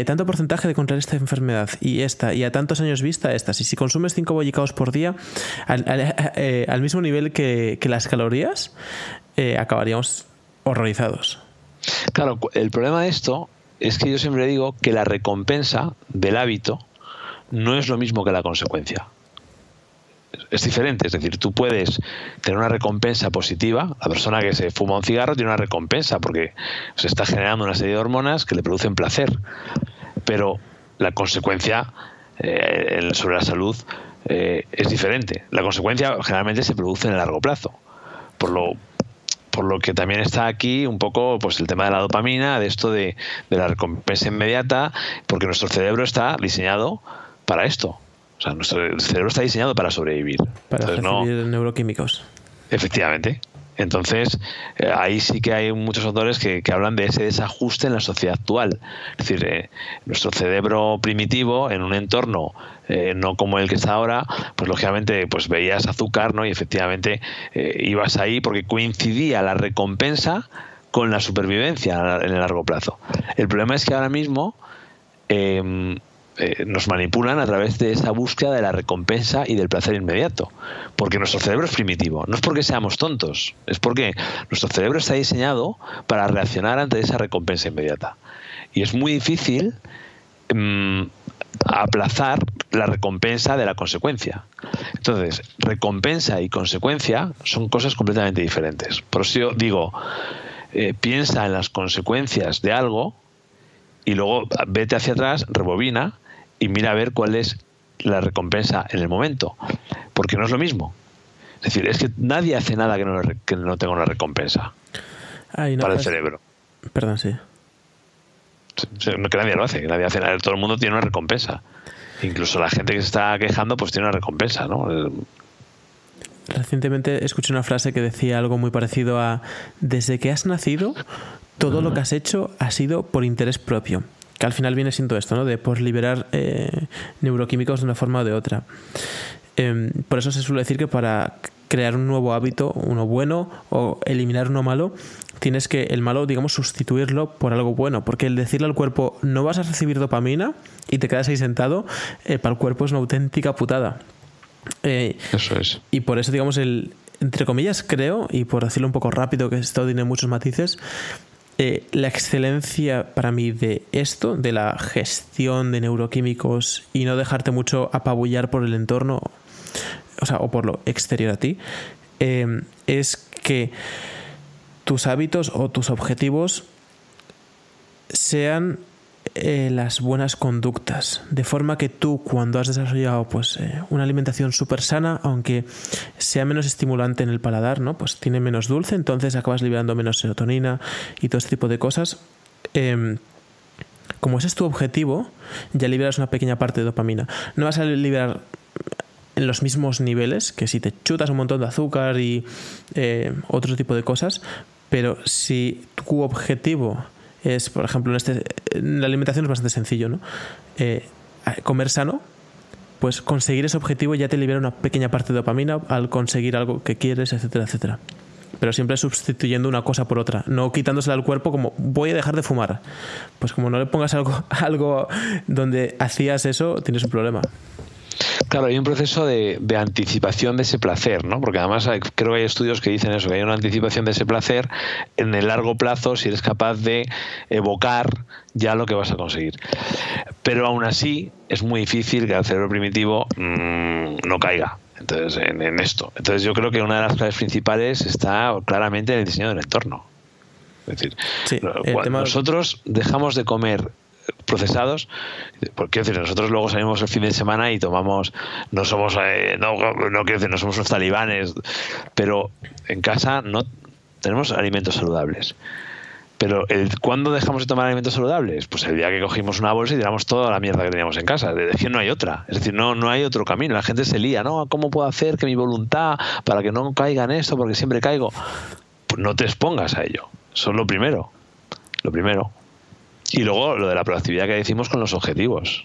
Tanto porcentaje de contraer esta enfermedad y a tantos años vista estas. Y si consumes 5 bollicaos por día, al mismo nivel que las calorías, acabaríamos horrorizados. Claro, el problema de esto es que yo siempre digo que la recompensa del hábito no es lo mismo que la consecuencia. Es diferente, es decir, tú puedes tener una recompensa positiva. La persona que se fuma un cigarro tiene una recompensa porque se está generando una serie de hormonas que le producen placer, pero la consecuencia sobre la salud es diferente. La consecuencia generalmente se produce en el largo plazo, por lo que también está aquí un poco pues el tema de la dopamina, de esto de la recompensa inmediata, porque nuestro cerebro está diseñado para esto. O sea, nuestro cerebro está diseñado para sobrevivir. Para recibir neuroquímicos. Efectivamente. Entonces, ahí sí que hay muchos autores que hablan de ese desajuste en la sociedad actual. Es decir, nuestro cerebro primitivo, en un entorno no como el que está ahora, pues lógicamente pues veías azúcar, ¿no? Y efectivamente ibas ahí porque coincidía la recompensa con la supervivencia en el largo plazo. El problema es que ahora mismo nos manipulan a través de esa búsqueda de la recompensa y del placer inmediato, porque nuestro cerebro es primitivo, no es porque seamos tontos, es porque nuestro cerebro está diseñado para reaccionar ante esa recompensa inmediata, y es muy difícil aplazar la recompensa de la consecuencia. Entonces, recompensa y consecuencia son cosas completamente diferentes. Por eso yo digo, piensa en las consecuencias de algo y luego vete hacia atrás, rebobina y mira a ver cuál es la recompensa en el momento, porque no es lo mismo. Es decir, es que nadie hace nada que no tenga una recompensa para el cerebro. Perdón, sí. Que nadie lo hace, que nadie hace nada. Todo el mundo tiene una recompensa. Incluso la gente que se está quejando pues tiene una recompensa, ¿no? Recientemente escuché una frase que decía algo muy parecido a: desde que has nacido, todo lo que has hecho ha sido por interés propio. Que al final viene siendo esto, ¿no? De por liberar neuroquímicos de una forma o de otra. Por eso se suele decir que para crear un nuevo hábito, uno bueno, o eliminar uno malo, tienes que el malo, digamos, sustituirlo por algo bueno. Porque el decirle al cuerpo no vas a recibir dopamina y te quedas ahí sentado, para el cuerpo es una auténtica putada. Eso es. Y por eso, digamos, entre comillas, creo, y por decirlo un poco rápido, que esto tiene muchos matices, la excelencia para mí de esto, de la gestión de neuroquímicos y no dejarte mucho apabullar por el entorno, o por lo exterior a ti, es que tus hábitos o tus objetivos sean las buenas conductas, de forma que tú, cuando has desarrollado una alimentación súper sana, aunque sea menos estimulante en el paladar, ¿no? Pues tiene menos dulce, entonces acabas liberando menos serotonina y todo este tipo de cosas. Como ese es tu objetivo, ya liberas una pequeña parte de dopamina. No vas a liberar en los mismos niveles que si te chutas un montón de azúcar y otro tipo de cosas, pero si tu objetivo es, por ejemplo, en la alimentación es bastante sencillo, ¿no? Comer sano, pues conseguir ese objetivo ya te libera una pequeña parte de dopamina al conseguir algo que quieres, etcétera, etcétera. Pero siempre sustituyendo una cosa por otra, no quitándosela al cuerpo como voy a dejar de fumar. Pues como no le pongas algo donde hacías eso, tienes un problema. Claro, hay un proceso de anticipación de ese placer, ¿no? Porque además creo que hay estudios que dicen eso, que hay una anticipación de ese placer en el largo plazo si eres capaz de evocar ya lo que vas a conseguir. Pero aún así es muy difícil que el cerebro primitivo no caiga. Entonces, en esto. Entonces yo creo que una de las claves principales está claramente en el diseño del entorno. Es decir, sí, nosotros dejamos de comer procesados, porque nosotros luego salimos el fin de semana y tomamos, no somos no quiero decir, no somos unos talibanes, pero en casa no tenemos alimentos saludables. Pero ¿cuándo dejamos de tomar alimentos saludables? Pues el día que cogimos una bolsa y tiramos toda la mierda que teníamos en casa. Es decir, no hay otra. Es decir, no hay otro camino. La gente se lía, ¿no? ¿Cómo puedo hacer que mi voluntad para que no caiga en esto? Porque siempre caigo. Pues no te expongas a ello. Eso es lo primero. Lo primero. Y luego lo de la proactividad que decimos con los objetivos,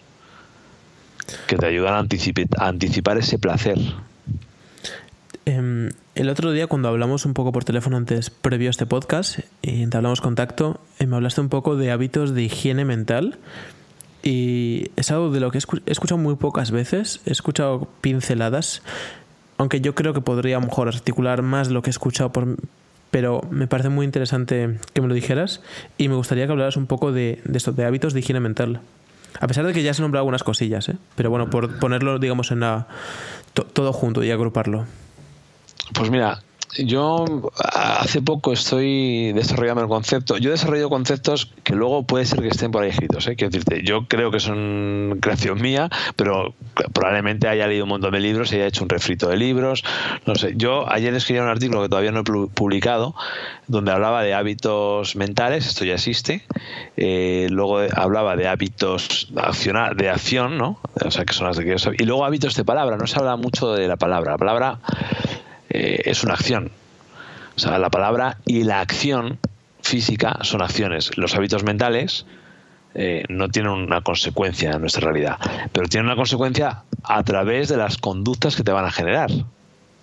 que te ayudan a anticipar ese placer. El otro día, cuando hablamos un poco por teléfono antes, previo a este podcast, y entablamos contacto, me hablaste un poco de hábitos de higiene mental. Y es algo de lo que he escuchado muy pocas veces. He escuchado pinceladas, aunque yo creo que podría a lo mejor articular más lo que he escuchado pero me parece muy interesante que me lo dijeras y me gustaría que hablaras un poco de esto, de hábitos de higiene mental. A pesar de que ya se han nombrado algunas cosillas, pero bueno, por ponerlo, digamos, en todo junto y agruparlo. Pues mira, yo hace poco estoy desarrollando el concepto. Yo desarrollo conceptos que luego puede ser que estén por ahí escritos. Quiero decirte, yo creo que son creación mía, pero probablemente haya leído un montón de libros y haya hecho un refrito de libros. No sé. Yo ayer escribí un artículo que todavía no he publicado, donde hablaba de hábitos mentales. Esto ya existe. Luego hablaba de hábitos de acción, ¿no? O sea, que son las de que y luego hábitos de palabra. No se habla mucho de la palabra. La palabra es una acción. O sea, la palabra y la acción física son acciones. Los hábitos mentales no tienen una consecuencia en nuestra realidad, pero tienen una consecuencia a través de las conductas que te van a generar,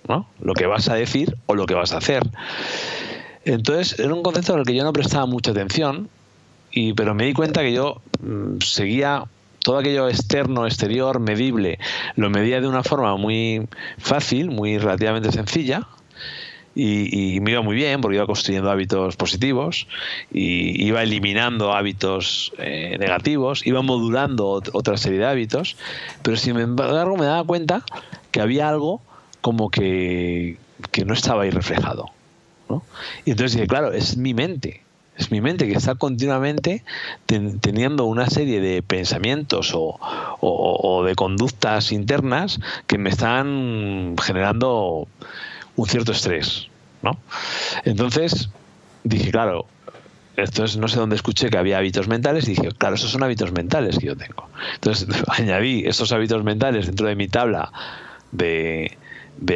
¿no? Lo que vas a decir o lo que vas a hacer. Entonces, era un concepto al que yo no prestaba mucha atención, pero me di cuenta que yo seguía todo aquello externo, exterior, medible, lo medía de una forma muy fácil, muy relativamente sencilla, y me iba muy bien porque iba construyendo hábitos positivos y iba eliminando hábitos negativos, iba modulando otra serie de hábitos, pero sin embargo me daba cuenta que había algo como que no estaba ahí reflejado, ¿no? Y entonces dije, claro, es mi mente que está continuamente teniendo una serie de pensamientos o de conductas internas que me están generando un cierto estrés, ¿no? Entonces dije, claro, no sé dónde escuché que había hábitos mentales y dije, claro, esos son hábitos mentales que yo tengo. Entonces añadí esos hábitos mentales dentro de mi tabla de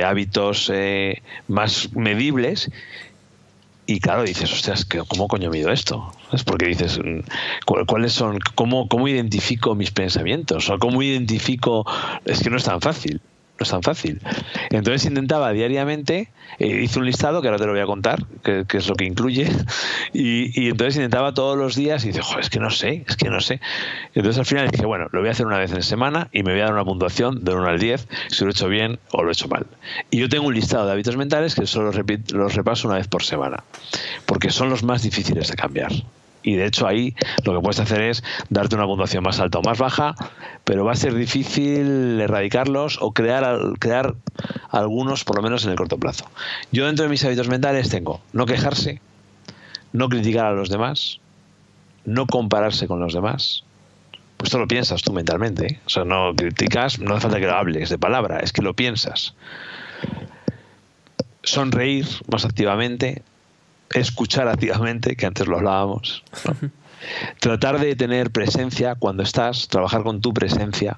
hábitos más medibles. Y claro, dices, ostras, ¿cómo coño mido esto? Es porque dices, ¿cuáles son? ¿Cómo identifico mis pensamientos? ¿O cómo identifico? Es que no es tan fácil. No es tan fácil. Entonces intentaba diariamente, hice un listado que ahora te lo voy a contar, que es lo que incluye, y entonces intentaba todos los días y dice, joder, es que no sé. Entonces al final dije, bueno, lo voy a hacer una vez en semana y me voy a dar una puntuación de 1 al 10, si lo he hecho bien o lo he hecho mal. Y yo tengo un listado de hábitos mentales que solo los repaso una vez por semana, porque son los más difíciles de cambiar. Y de hecho ahí lo que puedes hacer es darte una puntuación más alta o más baja, pero va a ser difícil erradicarlos o crear algunos, por lo menos en el corto plazo. Yo dentro de mis hábitos mentales tengo no quejarse, no criticar a los demás, no compararse con los demás. Pues esto lo piensas tú mentalmente, ¿eh? O sea, no criticas, no hace falta que lo hables de palabra, es que lo piensas. Sonreír más activamente, escuchar activamente, que antes lo hablábamos, ¿no? Tratar de tener presencia cuando estás, trabajar con tu presencia.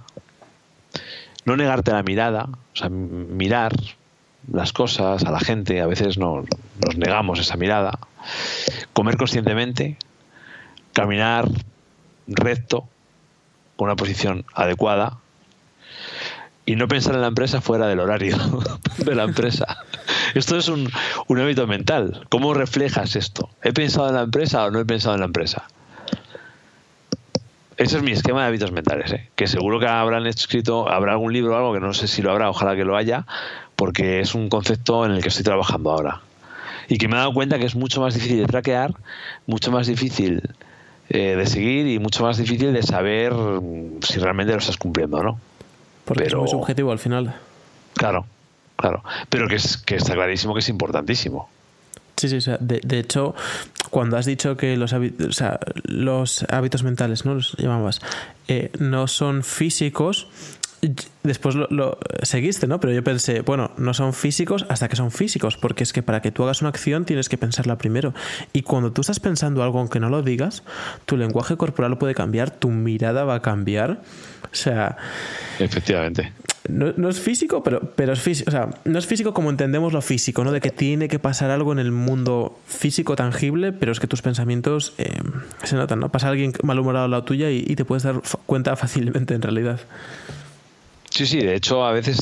no negarte la mirada, o sea, mirar las cosas, a la gente, a veces nos negamos esa mirada, comer conscientemente, caminar recto, con una posición adecuada, y no pensar en la empresa fuera del horario de la empresa. Esto es un hábito mental. ¿Cómo reflejas esto? ¿He pensado en la empresa o no he pensado en la empresa? Ese es mi esquema de hábitos mentales, que seguro que habrá algún libro o algo, que no sé si lo habrá, ojalá que lo haya, porque es un concepto en el que estoy trabajando ahora. Y que me he dado cuenta que es mucho más difícil de traquear, mucho más difícil de seguir y mucho más difícil de saber si realmente lo estás cumpliendo o no. Porque es muy subjetivo al final. Claro. Pero que está clarísimo que es importantísimo. Sí, o sea, de hecho, cuando has dicho que los hábitos mentales, ¿no? Los llamabas, no son físicos, después lo seguiste, ¿no? Pero yo pensé, bueno, no son físicos hasta que son físicos, porque es que para que tú hagas una acción tienes que pensarla primero. Y cuando tú estás pensando algo, aunque no lo digas, tu lenguaje corporal puede cambiar, tu mirada va a cambiar. O sea... Efectivamente. No es físico, pero es físico. O sea, no es físico como entendemos lo físico, ¿no? De que tiene que pasar algo en el mundo físico tangible, pero es que tus pensamientos se notan, ¿no? Pasa alguien malhumorado al lado tuya y te puedes dar cuenta fácilmente en realidad. Sí, de hecho a veces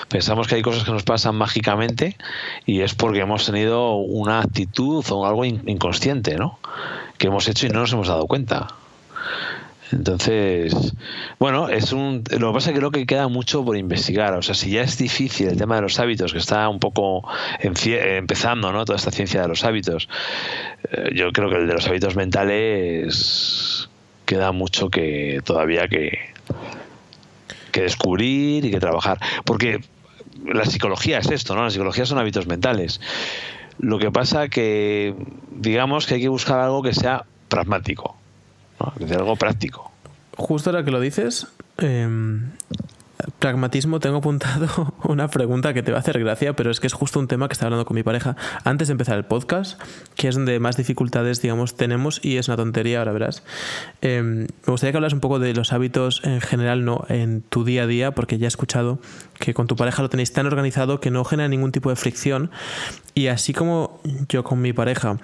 pensamos que hay cosas que nos pasan mágicamente y es porque hemos tenido una actitud o algo inconsciente, ¿no? Que hemos hecho y no nos hemos dado cuenta. Entonces, bueno, lo que pasa es que creo que queda mucho por investigar. O sea, si ya es difícil el tema de los hábitos, que está un poco empezando, ¿no? Toda esta ciencia de los hábitos, yo creo que el de los hábitos mentales queda mucho todavía que descubrir y que trabajar. Porque la psicología es esto, ¿no? La psicología son hábitos mentales. Lo que pasa que, digamos que hay que buscar algo que sea pragmático, ¿no? Que sea algo práctico. Justo ahora que lo dices, pragmatismo, tengo apuntado una pregunta que te va a hacer gracia, pero es que es justo un tema que estaba hablando con mi pareja antes de empezar el podcast, que es donde más dificultades, digamos, tenemos, y es una tontería, ahora verás. Me gustaría que hablas un poco de los hábitos en general, no en tu día a día, porque ya he escuchado que con tu pareja lo tenéis tan organizado que no genera ningún tipo de fricción, y así como yo con mi pareja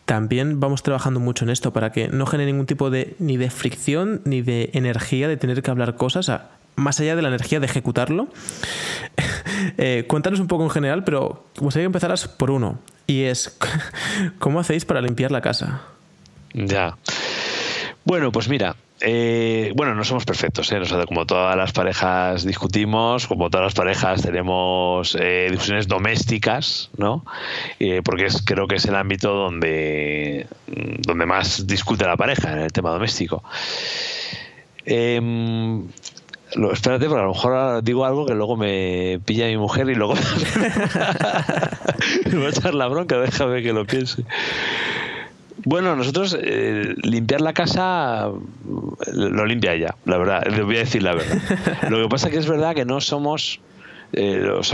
también vamos trabajando mucho en esto para que no genere ningún tipo ni de fricción ni de energía de tener que hablar cosas, más allá de la energía de ejecutarlo. Cuéntanos un poco en general, pero me gustaría que empezaras por uno, y es ¿cómo hacéis para limpiar la casa? Ya. Bueno, pues mira, no somos perfectos, ¿eh? O sea, como todas las parejas discutimos, como todas las parejas tenemos discusiones domésticas, ¿no? Porque creo que es el ámbito donde más discute la pareja, en el tema doméstico. Espérate, porque a lo mejor ahora digo algo que luego me pilla mi mujer y luego me va a echar la bronca, déjame que lo piense. Bueno, nosotros limpiar la casa lo limpia ella, la verdad, les voy a decir la verdad. Lo que pasa es que es verdad que no somos,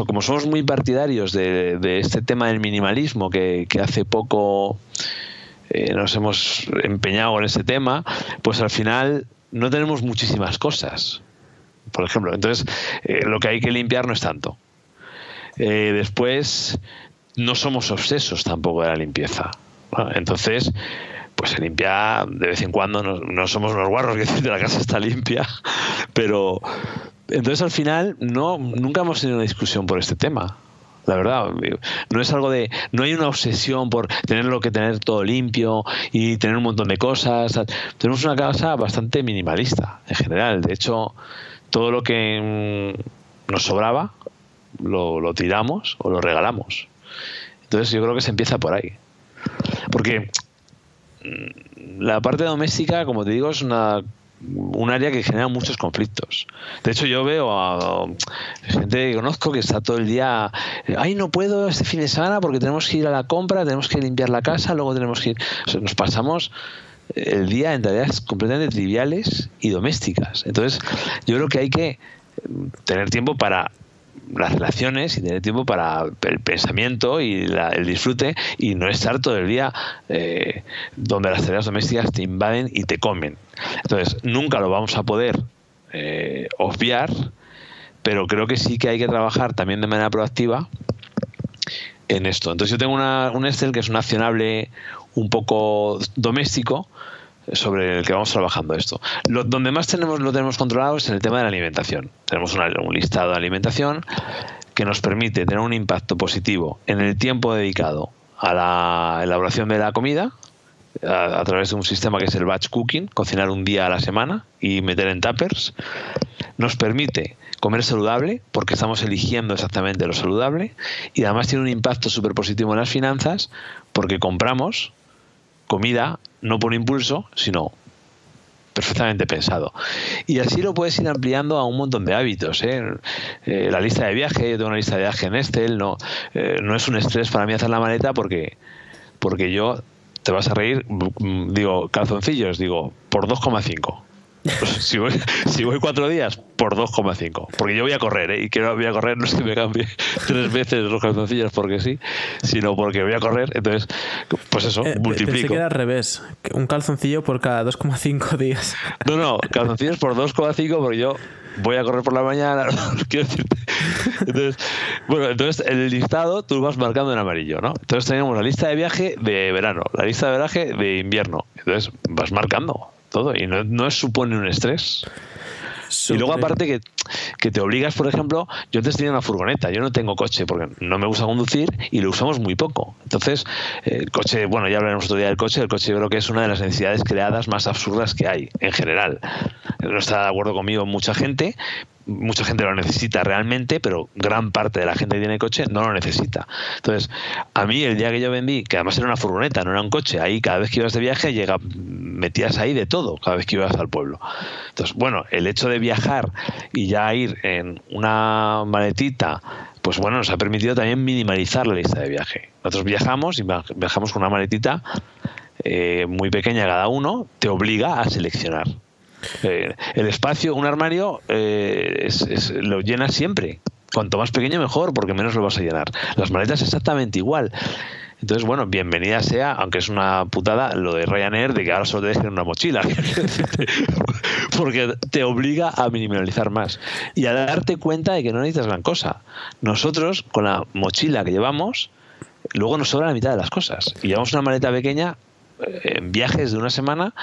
como somos muy partidarios de este tema del minimalismo, que hace poco nos hemos empeñado en ese tema, pues al final no tenemos muchísimas cosas, por ejemplo. Entonces, lo que hay que limpiar no es tanto. Después, no somos obsesos tampoco de la limpieza. Bueno, entonces, pues se limpia de vez en cuando, no somos unos guarros que dicen que la casa está limpia, pero entonces al final nunca hemos tenido una discusión por este tema. La verdad, no es algo no hay una obsesión por tener todo limpio y tener un montón de cosas. Tenemos una casa bastante minimalista en general. De hecho, todo lo que nos sobraba lo tiramos o lo regalamos. Entonces yo creo que se empieza por ahí. Porque la parte doméstica, como te digo, es un área que genera muchos conflictos. De hecho, yo veo a gente que conozco que está todo el día, no puedo este fin de semana porque tenemos que ir a la compra, tenemos que limpiar la casa, luego tenemos que ir... O sea, nos pasamos el día en tareas completamente triviales y domésticas. Entonces, yo creo que hay que tener tiempo para las relaciones y tener tiempo para el pensamiento y el disfrute, y no estar todo el día donde las tareas domésticas te invaden y te comen. Entonces, nunca lo vamos a poder obviar, pero creo que sí que hay que trabajar también de manera proactiva en esto. Entonces yo tengo un Excel que es un accionable un poco doméstico sobre el que vamos trabajando esto. Donde más lo tenemos controlado es en el tema de la alimentación. Tenemos un listado de alimentación que nos permite tener un impacto positivo en el tiempo dedicado a la elaboración de la comida a través de un sistema que es el batch cooking, cocinar un día a la semana y meter en tuppers. Nos permite comer saludable porque estamos eligiendo exactamente lo saludable, y además tiene un impacto súper positivo en las finanzas porque compramos comida no por impulso, sino perfectamente pensado. Y así lo puedes ir ampliando a un montón de hábitos, la lista de viaje, yo tengo una lista de viaje en Excel, no es un estrés para mí hacer la maleta porque yo, te vas a reír, digo calzoncillos, digo por 2,5. Si voy 4 días, por 2,5. Porque yo voy a correr, y voy a correr, no es que me cambie 3 veces los calzoncillos porque sí, sino porque voy a correr. Entonces, pues eso, multiplico. Pensé que era al revés, un calzoncillo por cada 2,5 días. No, calzoncillos por 2,5 porque yo voy a correr por la mañana, quiero decirte. Entonces el listado tú vas marcando en amarillo, ¿no? Entonces tenemos la lista de viaje de verano, la lista de viaje de invierno. Entonces vas marcando todo y no supone un estrés. Y luego aparte que te obligas, por ejemplo, yo antes tenía una furgoneta, yo no tengo coche porque no me gusta conducir y lo usamos muy poco. Entonces, el coche, bueno, ya hablaremos otro día del coche. El coche yo creo que es una de las necesidades creadas más absurdas que hay en general. No está de acuerdo conmigo mucha gente lo necesita realmente, pero gran parte de la gente que tiene coche no lo necesita. Entonces, a mí el día que yo vendí, que además era una furgoneta, no era un coche, ahí cada vez que ibas de viaje metías ahí de todo, cada vez que ibas al pueblo. Entonces, bueno, el hecho de viajar y ya ir en una maletita, pues bueno, nos ha permitido también minimalizar la lista de viaje. Nosotros viajamos con una maletita muy pequeña cada uno, te obliga a seleccionar. El espacio, un armario, lo llenas siempre. Cuanto más pequeño mejor, porque menos lo vas a llenar. Las maletas exactamente igual. Entonces, bueno, bienvenida sea, aunque es una putada, lo de Ryanair, de que ahora solo te dejen una mochila. Porque te obliga a minimalizar más. Y a darte cuenta de que no necesitas gran cosa. Nosotros, con la mochila que llevamos, luego nos sobra la mitad de las cosas. Y llevamos una maleta pequeña en viajes de una semana,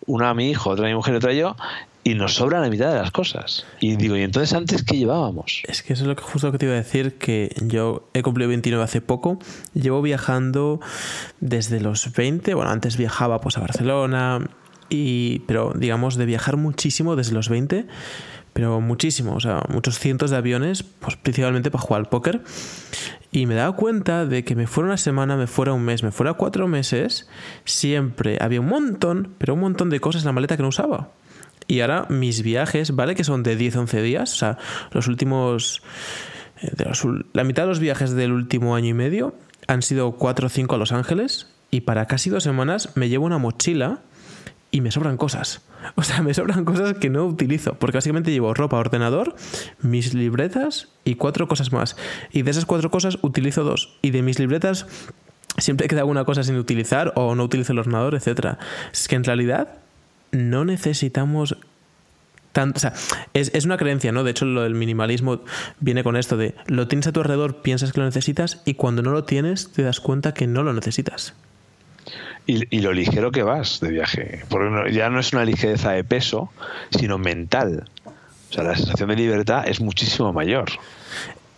una a mi hijo, otra a mi mujer, otra yo, y nos sobra la mitad de las cosas. Y digo, ¿y entonces antes qué llevábamos? Es que eso es justo lo que te iba a decir, que yo he cumplido 29 hace poco, llevo viajando desde los 20, bueno, antes viajaba pues a Barcelona, pero digamos de viajar muchísimo desde los 20, pero muchísimo, o sea, muchos cientos de aviones, pues principalmente para jugar al póker. Y me he dado cuenta de que me fuera una semana, me fuera un mes, me fuera 4 meses, siempre había un montón, pero un montón de cosas en la maleta que no usaba. Y ahora mis viajes, ¿vale? Que son de 10-11 días, o sea, los últimos... la mitad de los viajes del último año y medio han sido 4 o 5 a Los Ángeles, y para casi 2 semanas me llevo una mochila y me sobran cosas. O sea, me sobran cosas que no utilizo, porque básicamente llevo ropa, ordenador, mis libretas y 4 cosas más. Y de esas 4 cosas utilizo 2. Y de mis libretas siempre queda alguna cosa sin utilizar o no utilizo el ordenador, etcétera. Es que en realidad no necesitamos tanto. O sea, es una creencia, ¿no? De hecho, lo del minimalismo viene con esto de lo tienes a tu alrededor, piensas que lo necesitas, y cuando no lo tienes te das cuenta que no lo necesitas. Y lo ligero que vas de viaje, porque ya no es una ligereza de peso, sino mental. O sea, la sensación de libertad es muchísimo mayor.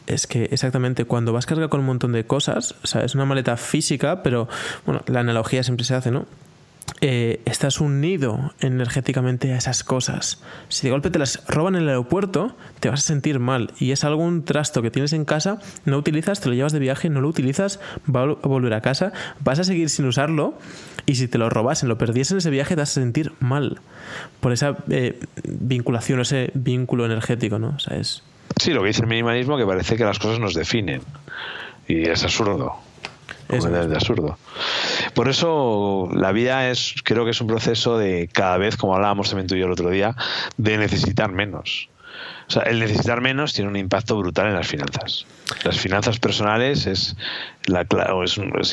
Es que exactamente, cuando vas cargado con un montón de cosas, o sea, es una maleta física, pero bueno, la analogía siempre se hace, ¿no? Estás unido energéticamente a esas cosas. Si de golpe te las roban en el aeropuerto, te vas a sentir mal. Y es algún trasto que tienes en casa, no utilizas, te lo llevas de viaje, no lo utilizas, va a volver a casa, vas a seguir sin usarlo, y si te lo robasen, lo perdiesen en ese viaje, te vas a sentir mal por esa vinculación, ese vínculo energético, ¿no? O sea, es... Sí, lo que dice el minimalismo, que parece que las cosas nos definen, y es absurdo. Es absurdo. Por eso la vida creo que es un proceso de cada vez, como hablábamos también tú y yo el otro día, de necesitar menos. O sea, el necesitar menos tiene un impacto brutal en las finanzas. Las finanzas personales es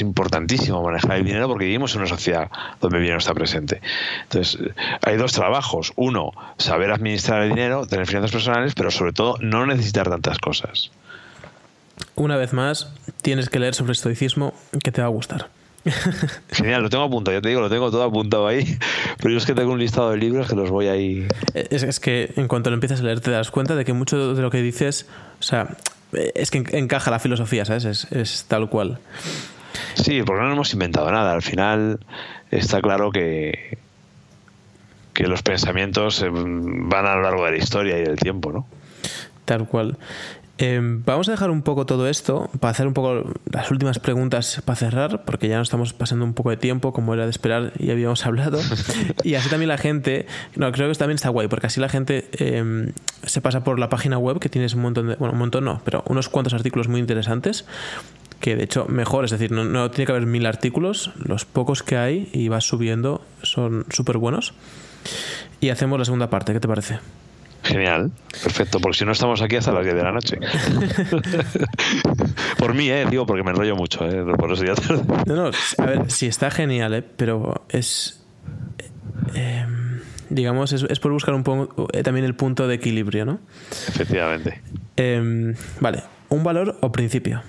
importantísimo manejar el dinero porque vivimos en una sociedad donde el dinero está presente. Entonces, hay dos trabajos. Uno, saber administrar el dinero, tener finanzas personales, pero sobre todo no necesitar tantas cosas. Una vez más, tienes que leer sobre estoicismo, que te va a gustar. Genial, lo tengo apuntado, yo te digo, lo tengo todo apuntado ahí, pero yo es que tengo un listado de libros que los voy ahí... Es que en cuanto lo empiezas a leer te das cuenta de que mucho de lo que dices, o sea, es que encaja la filosofía, ¿sabes? Es tal cual. Sí, porque no hemos inventado nada, al final está claro que los pensamientos van a lo largo de la historia y del tiempo, ¿no? Tal cual. Vamos a dejar un poco todo esto para hacer un poco las últimas preguntas para cerrar, porque ya nos estamos pasando un poco de tiempo, como era de esperar y habíamos hablado. Y así también la gente, no, creo que también está guay, porque así la gente se pasa por la página web, que tienes un montón de, bueno, un montón no, pero unos cuantos artículos muy interesantes, que de hecho mejor, es decir, no tiene que haber 1000 artículos, los pocos que hay y vas subiendo son súper buenos. Y hacemos la segunda parte, ¿qué te parece? Genial, perfecto, porque si no estamos aquí hasta las 10 de la noche. Por mí, digo, porque me enrollo mucho, por eso ya tarde. No, a ver, sí está genial, pero es... digamos, es por buscar un poco también el punto de equilibrio, ¿no? Efectivamente. Vale, ¿un valor o principio?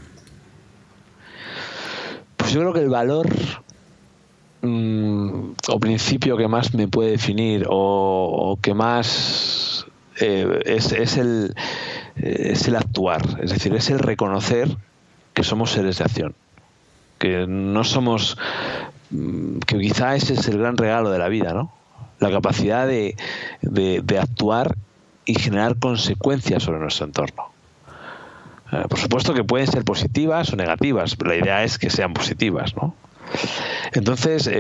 Pues yo creo que el valor o principio que más me puede definir o que más... es el actuar, es decir, es el reconocer que somos seres de acción, que no somos, que quizá ese es el gran regalo de la vida, ¿no? La capacidad de actuar y generar consecuencias sobre nuestro entorno. Por supuesto que pueden ser positivas o negativas, pero la idea es que sean positivas, ¿no? Entonces,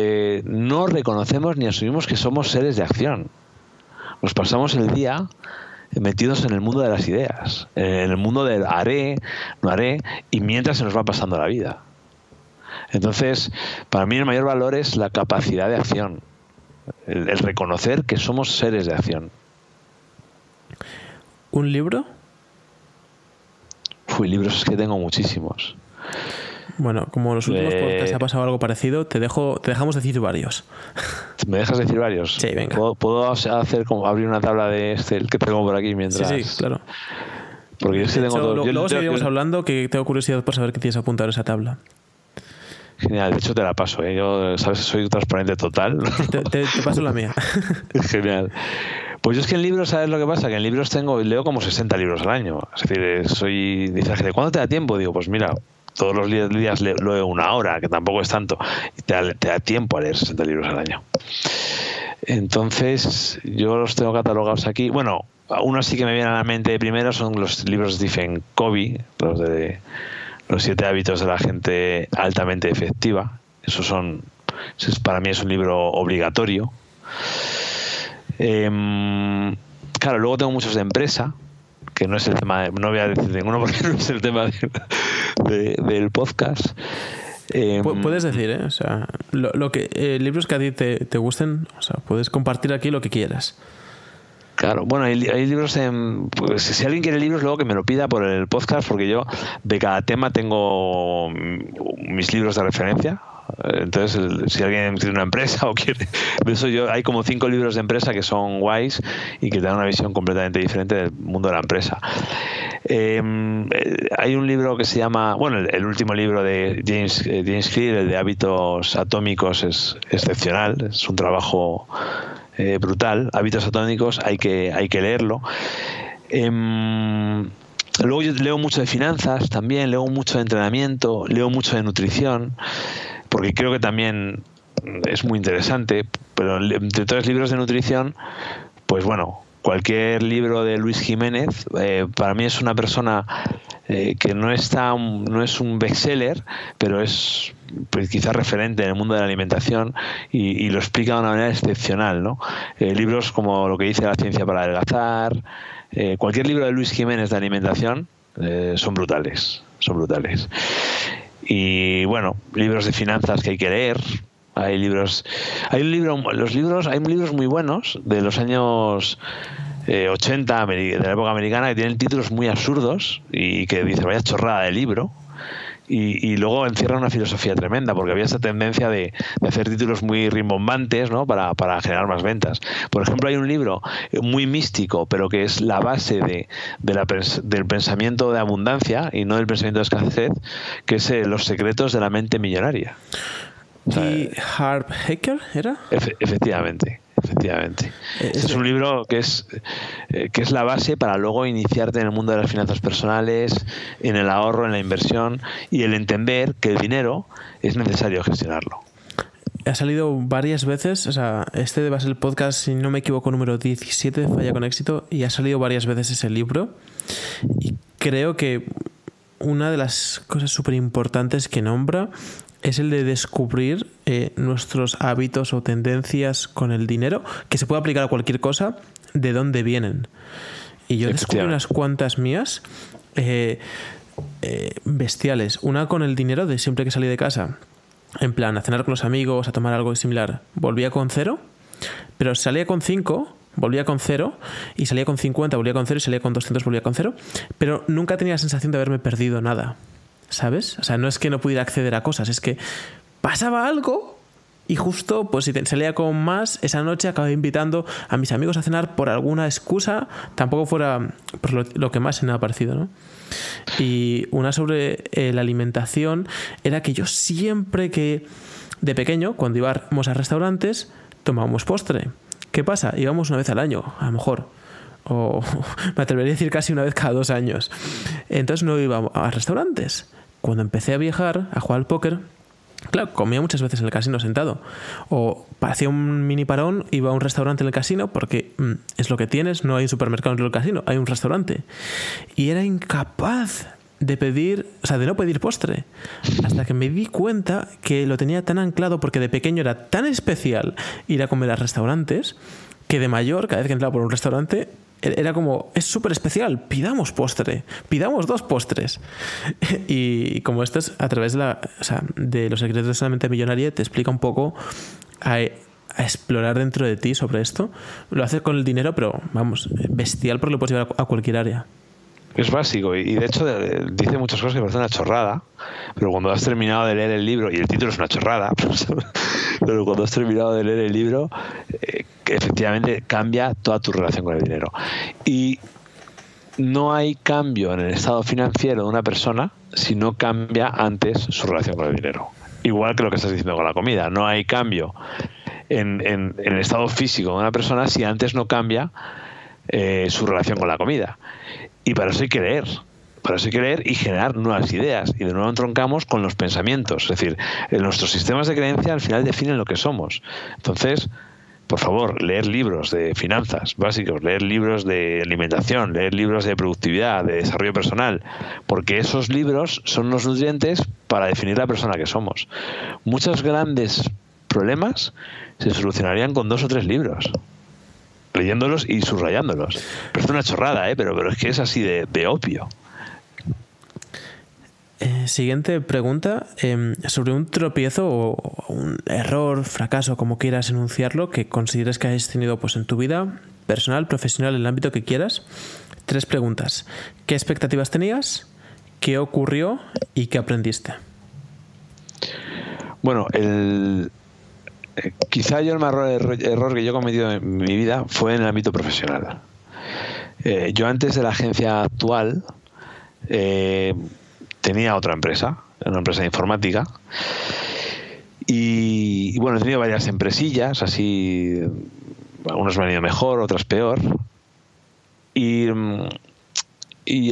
no reconocemos ni asumimos que somos seres de acción. Nos pasamos el día metidos en el mundo de las ideas, en el mundo del haré, no haré, y mientras se nos va pasando la vida. Entonces, para mí el mayor valor es la capacidad de acción, el reconocer que somos seres de acción. ¿Un libro? Libros es que tengo muchísimos. Bueno, como en los últimos podcasts ha pasado algo parecido, te dejamos decir varios. ¿Me dejas decir varios? Sí, venga. ¿Puedo hacer como abrir una tabla de Excel que tengo por aquí mientras? Sí, claro. Porque yo sí tengo todo. Luego seguiremos hablando, que tengo curiosidad por saber qué tienes apuntado en esa tabla. Genial, de hecho te la paso, Yo, sabes, soy transparente total. Te paso la mía. Genial. Pues yo es que en libros, ¿sabes lo que pasa? Que en libros leo como 60 libros al año. Es decir, dice la gente, ¿cuándo te da tiempo? Digo, pues mira, todos los días leo 1 hora, que tampoco es tanto, y te da tiempo a leer 60 libros al año. Entonces, yo los tengo catalogados aquí. Bueno, uno sí que me viene a la mente de primero son los libros de Stephen Covey, los de los 7 hábitos de la gente altamente efectiva. Para mí es un libro obligatorio. Claro, luego tengo muchos de empresa, que no es el tema, no voy a decir ninguno porque no es el tema del podcast. Puedes decir, o sea, libros que a ti te gusten, o sea, puedes compartir aquí lo que quieras. Claro, bueno, hay libros pues, si alguien quiere libros, luego que me lo pida por el podcast, porque yo de cada tema tengo mis libros de referencia. Entonces, si alguien tiene una empresa o quiere, de eso hay como 5 libros de empresa que son guays y que te dan una visión completamente diferente del mundo de la empresa. Hay un libro que se llama, bueno, el último libro de James Clear, el de Hábitos Atómicos, es excepcional, es un trabajo brutal. Hábitos Atómicos, hay que leerlo. Luego yo leo mucho de finanzas también, leo mucho de entrenamiento, leo mucho de nutrición, porque creo que también es muy interesante, pero entre todos los libros de nutrición, pues bueno, cualquier libro de Luis Jiménez, para mí es una persona que no es un bestseller, pero es pues, quizás referente en el mundo de la alimentación y lo explica de una manera excepcional, ¿no? Libros como Lo que dice la ciencia para adelgazar, cualquier libro de Luis Jiménez de alimentación son brutales. Y bueno, libros de finanzas que hay que leer. Hay libros muy buenos de los años 80 de la época americana, que tienen títulos muy absurdos y que dice vaya chorrada de libro. Y luego encierra una filosofía tremenda, porque había esa tendencia de hacer títulos muy rimbombantes, ¿no? para generar más ventas. Por ejemplo, hay un libro muy místico, pero que es la base del pensamiento de abundancia y no del pensamiento de escasez, que es Los secretos de la mente millonaria. ¿Y Harv Eker era? Efectivamente. Este es un libro que es la base para luego iniciarte en el mundo de las finanzas personales, en el ahorro, en la inversión y el entender que el dinero es necesario gestionarlo. Ha salido varias veces, o sea, este va a ser el podcast, si no me equivoco, número 17 de Falla con Éxito, y ha salido varias veces ese libro. Y creo que una de las cosas súper importantes que nombra es el de descubrir nuestros hábitos o tendencias con el dinero, que se puede aplicar a cualquier cosa, de dónde vienen. Y yo descubrí unas cuantas mías bestiales. Una con el dinero de siempre que salí de casa, en plan, a cenar con los amigos, a tomar algo similar, volvía con 0, pero salía con 5, volvía con 0, y salía con 50, volvía con 0, y salía con 200, volvía con 0, pero nunca tenía la sensación de haberme perdido nada. ¿Sabes? O sea, no es que no pudiera acceder a cosas, es que pasaba algo y justo, pues si salía con más, esa noche acabé invitando a mis amigos a cenar por alguna excusa, tampoco fuera por lo que más se me ha parecido, ¿no? Y una sobre la alimentación era que yo siempre que, de pequeño, cuando íbamos a restaurantes, tomábamos postre. ¿Qué pasa? Íbamos una vez al año, a lo mejor. O me atrevería a decir casi una vez cada 2 años. Entonces no iba a restaurantes. Cuando empecé a viajar, a jugar al póker, claro, comía muchas veces en el casino sentado. O hacía un mini parón, iba a un restaurante en el casino, porque es lo que tienes, no hay un supermercado en el casino, hay un restaurante. Y era incapaz de pedir, o sea, de no pedir postre. Hasta que me di cuenta que lo tenía tan anclado, porque de pequeño era tan especial ir a comer a restaurantes, que de mayor, cada vez que entraba por un restaurante, era como, es súper especial, pidamos postre, pidamos 2 postres. Y como esto es a través de Los secretos de la mente millonaria, te explica un poco a explorar dentro de ti sobre esto. Lo haces con el dinero, pero vamos, bestial, porque lo puedes llevar a cualquier área. Es básico y de hecho dice muchas cosas que parecen una chorrada, pero cuando has terminado de leer el libro, y el título es una chorrada, pero cuando has terminado de leer el libro, que efectivamente cambia toda tu relación con el dinero. Y no hay cambio en el estado financiero de una persona si no cambia antes su relación con el dinero. Igual que lo que estás diciendo con la comida, no hay cambio en el estado físico de una persona si antes no cambia su relación con la comida. Y para eso hay que leer y generar nuevas ideas. Y de nuevo entroncamos con los pensamientos. Es decir, nuestros sistemas de creencia al final definen lo que somos. Entonces, por favor, leer libros de finanzas básicos, leer libros de alimentación, leer libros de productividad, de desarrollo personal, porque esos libros son los nutrientes para definir la persona que somos. Muchos grandes problemas se solucionarían con 2 o 3 libros, leyéndolos y subrayándolos. Pero es una chorrada, pero es que es así de obvio. Siguiente pregunta, sobre un tropiezo o un error, fracaso, como quieras enunciarlo, que consideres que hayas tenido pues en tu vida personal, profesional, en el ámbito que quieras. 3 preguntas. ¿Qué expectativas tenías? ¿Qué ocurrió? ¿Y qué aprendiste? Bueno, quizá yo el mayor error que yo he cometido en mi vida fue en el ámbito profesional. Yo antes de la agencia actual tenía otra empresa, una empresa de informática, y bueno, he tenido varias empresillas, así, algunas me han ido mejor, otras peor, y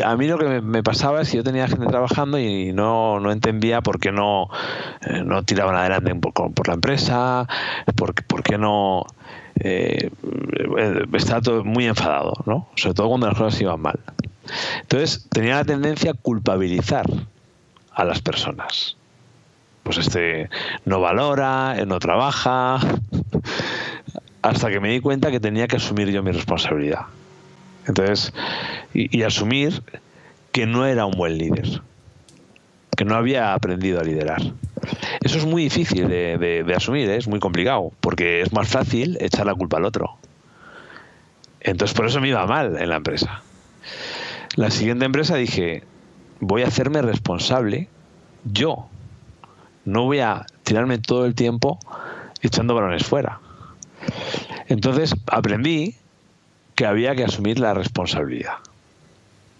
a mí lo que me pasaba es que yo tenía gente trabajando y no entendía por qué no tiraban adelante por la empresa, por qué no... estaba todo muy enfadado, ¿no? Sobre todo cuando las cosas iban mal. Entonces tenía la tendencia a culpabilizar a las personas. Pues no valora, no trabaja, hasta que me di cuenta que tenía que asumir yo mi responsabilidad. Entonces, y asumir que no era un buen líder, que no había aprendido a liderar. Eso es muy difícil de asumir, es muy complicado, porque es más fácil echar la culpa al otro. Entonces por eso me iba mal en la empresa. La siguiente empresa dije, voy a hacerme responsable yo. No voy a tirarme todo el tiempo echando balones fuera. Entonces aprendí que había que asumir la responsabilidad.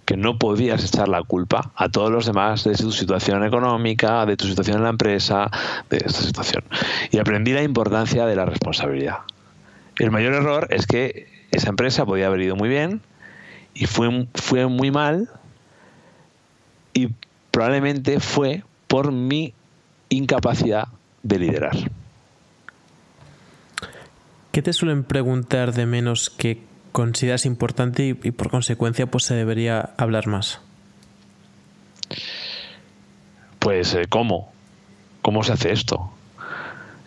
Que no podías echar la culpa a todos los demás de tu situación económica, de tu situación en la empresa, de esta situación. Y aprendí la importancia de la responsabilidad. El mayor error es que esa empresa podía haber ido muy bien y fue muy mal, y probablemente fue por mi incapacidad de liderar. ¿Qué te suelen preguntar de menos que consideras importante y por consecuencia pues se debería hablar más? Pues ¿cómo se hace esto?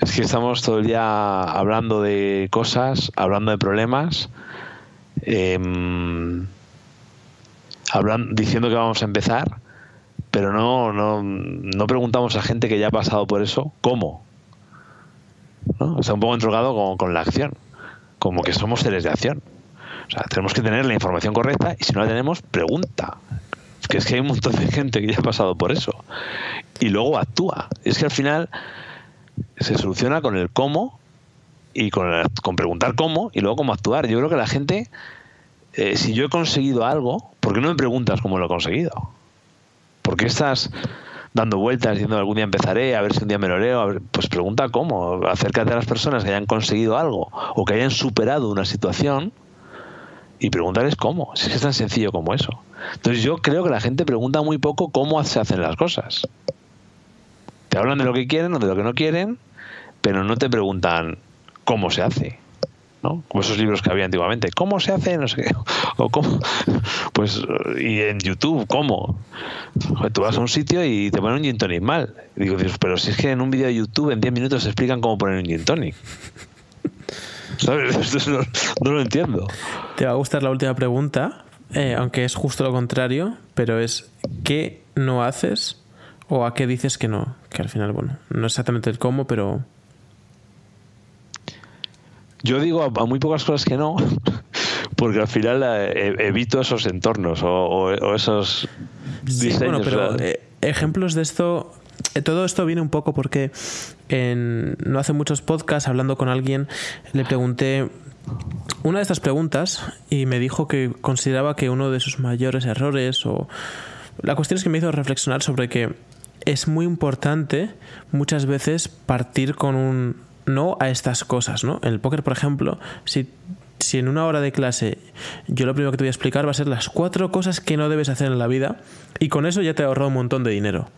Es que estamos todo el día hablando de cosas, hablando de problemas, diciendo que vamos a empezar, pero no preguntamos a gente que ya ha pasado por eso cómo, ¿no? Está un poco entrocado con la acción, como que somos seres de acción. O sea, tenemos que tener la información correcta, y si no la tenemos, pregunta. Que es que hay un montón de gente que ya ha pasado por eso y luego actúa. Es que al final se soluciona con el cómo y con preguntar cómo y luego cómo actuar. Yo creo que la gente, si yo he conseguido algo, ¿por qué no me preguntas cómo lo he conseguido? ¿Por qué estás dando vueltas diciendo algún día empezaré, a ver si un día me lo leo? Pues pregunta cómo. Acércate a las personas que hayan conseguido algo o que hayan superado una situación y preguntarles cómo. Si es que es tan sencillo como eso. Entonces yo creo que la gente pregunta muy poco cómo se hacen las cosas. Te hablan de lo que quieren o de lo que no quieren, pero no te preguntan cómo se hace, ¿no? Como esos libros que había antiguamente. ¿Cómo se hace? No sé qué. O cómo. Pues, y en YouTube, ¿cómo? Joder, tú vas a un sitio y te ponen un gin tonic mal. Y digo, Dios, pero si es que en un vídeo de YouTube en 10 minutos te explican cómo poner un gin tonic. ¿Sabes? Esto no lo entiendo. Te va a gustar la última pregunta, aunque es justo lo contrario, pero es ¿qué no haces o a qué dices que no? Que al final, bueno, no exactamente el cómo, pero... Yo digo a muy pocas cosas que no, porque al final evito esos entornos o esos diseños. Sí, bueno, pero ejemplos de esto... Todo esto viene un poco porque no hace muchos podcasts, hablando con alguien, le pregunté una de estas preguntas y me dijo que consideraba que uno de sus mayores errores, o la cuestión es que me hizo reflexionar sobre que es muy importante muchas veces partir con un no a estas cosas, ¿no? En el póker, por ejemplo, si en una hora de clase yo lo primero que te voy a explicar va a ser las 4 cosas que no debes hacer en la vida, y con eso ya te he ahorrado un montón de dinero.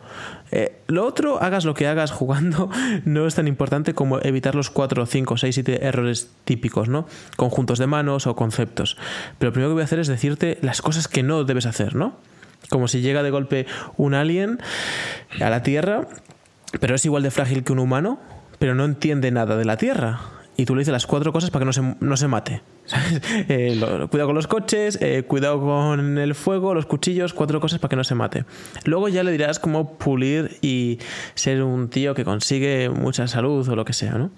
Lo otro, hagas lo que hagas jugando, no es tan importante como evitar los 4, 5, 6, 7 errores típicos, ¿no? Conjuntos de manos o conceptos. Pero lo primero que voy a hacer es decirte las cosas que no debes hacer, ¿no? Como si llega de golpe un alien a la Tierra, pero es igual de frágil que un humano, pero no entiende nada de la Tierra. Y tú le dices las 4 cosas para que no se mate. Cuidado con los coches, cuidado con el fuego, los cuchillos, 4 cosas para que no se mate. Luego ya le dirás cómo pulir y ser un tío que consigue mucha salud o lo que sea, ¿no?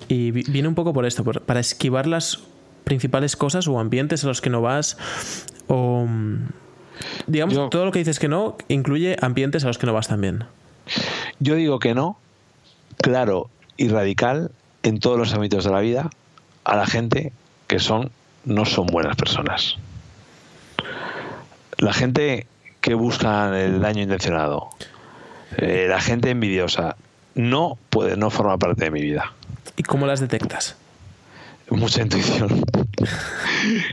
Y viene un poco por esto, para esquivar las principales cosas o ambientes a los que no vas, o digamos, todo lo que dices que no incluye ambientes a los que no vas también. Yo digo que no, claro y radical, en todos los ámbitos de la vida, a la gente que no son buenas personas. La gente que busca el daño intencionado, la gente envidiosa, no forma parte de mi vida. ¿Y cómo las detectas? Mucha intuición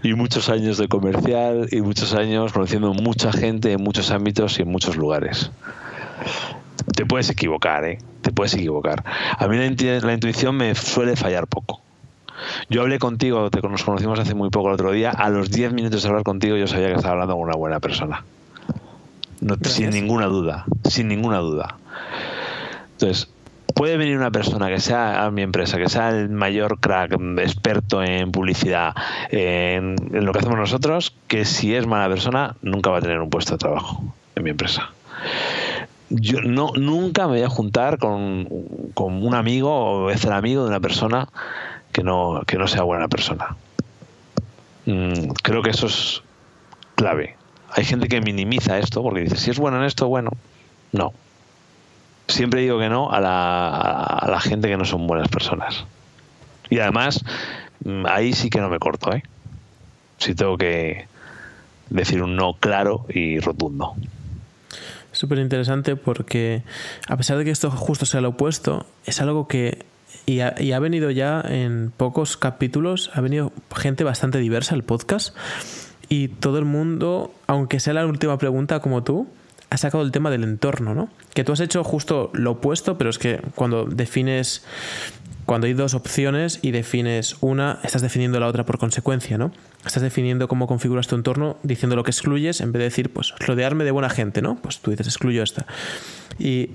y muchos años de comercial y muchos años conociendo mucha gente en muchos ámbitos y en muchos lugares. Te puedes equivocar, te puedes equivocar. A mí la intuición me suele fallar poco. Yo hablé contigo, nos conocimos hace muy poco el otro día. A los 10 minutos de hablar contigo yo sabía que estaba hablando con una buena persona. Sin ninguna duda. Entonces, puede venir una persona que sea a mi empresa, que sea el mayor crack, experto en publicidad, en lo que hacemos nosotros, que si es mala persona nunca va a tener un puesto de trabajo en mi empresa. Yo nunca me voy a juntar con un amigo o ser amigo de una persona que no sea buena persona. Creo que eso es clave. Hay gente que minimiza esto porque dice, si es bueno en esto, bueno, no. Siempre digo que no a la gente que no son buenas personas. Y además, ahí sí que no me corto, ¿eh? Sí tengo que decir un no claro y rotundo. Súper interesante porque, a pesar de que esto justo sea lo opuesto, es algo que, y ha venido ya en pocos capítulos, ha venido gente bastante diversa al podcast, y todo el mundo, aunque sea la última pregunta como tú, ha sacado el tema del entorno, ¿no? Que tú has hecho justo lo opuesto, pero es que cuando hay dos opciones y defines una, estás definiendo la otra por consecuencia, ¿no? Estás definiendo cómo configuras tu entorno diciendo lo que excluyes en vez de decir, pues, rodearme de buena gente, ¿no? Pues tú dices, excluyo esta. Y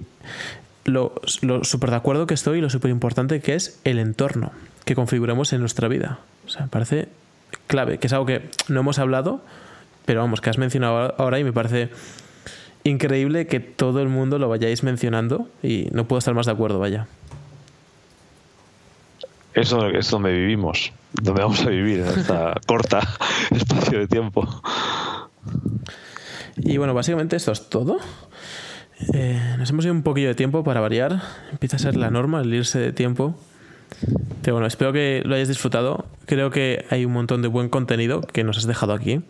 lo súper de acuerdo que estoy y lo súper importante que es el entorno que configuremos en nuestra vida. O sea, me parece clave, que es algo que no hemos hablado, pero vamos, que has mencionado ahora y me parece increíble que todo el mundo lo vayáis mencionando y no puedo estar más de acuerdo, vaya. Eso es donde vivimos, donde vamos a vivir en esta corta espacio de tiempo. Y bueno, básicamente esto es todo. Nos hemos ido un poquillo de tiempo para variar. Empieza a ser la norma el irse de tiempo. Pero bueno, espero que lo hayas disfrutado. Creo que hay un montón de buen contenido que nos has dejado aquí.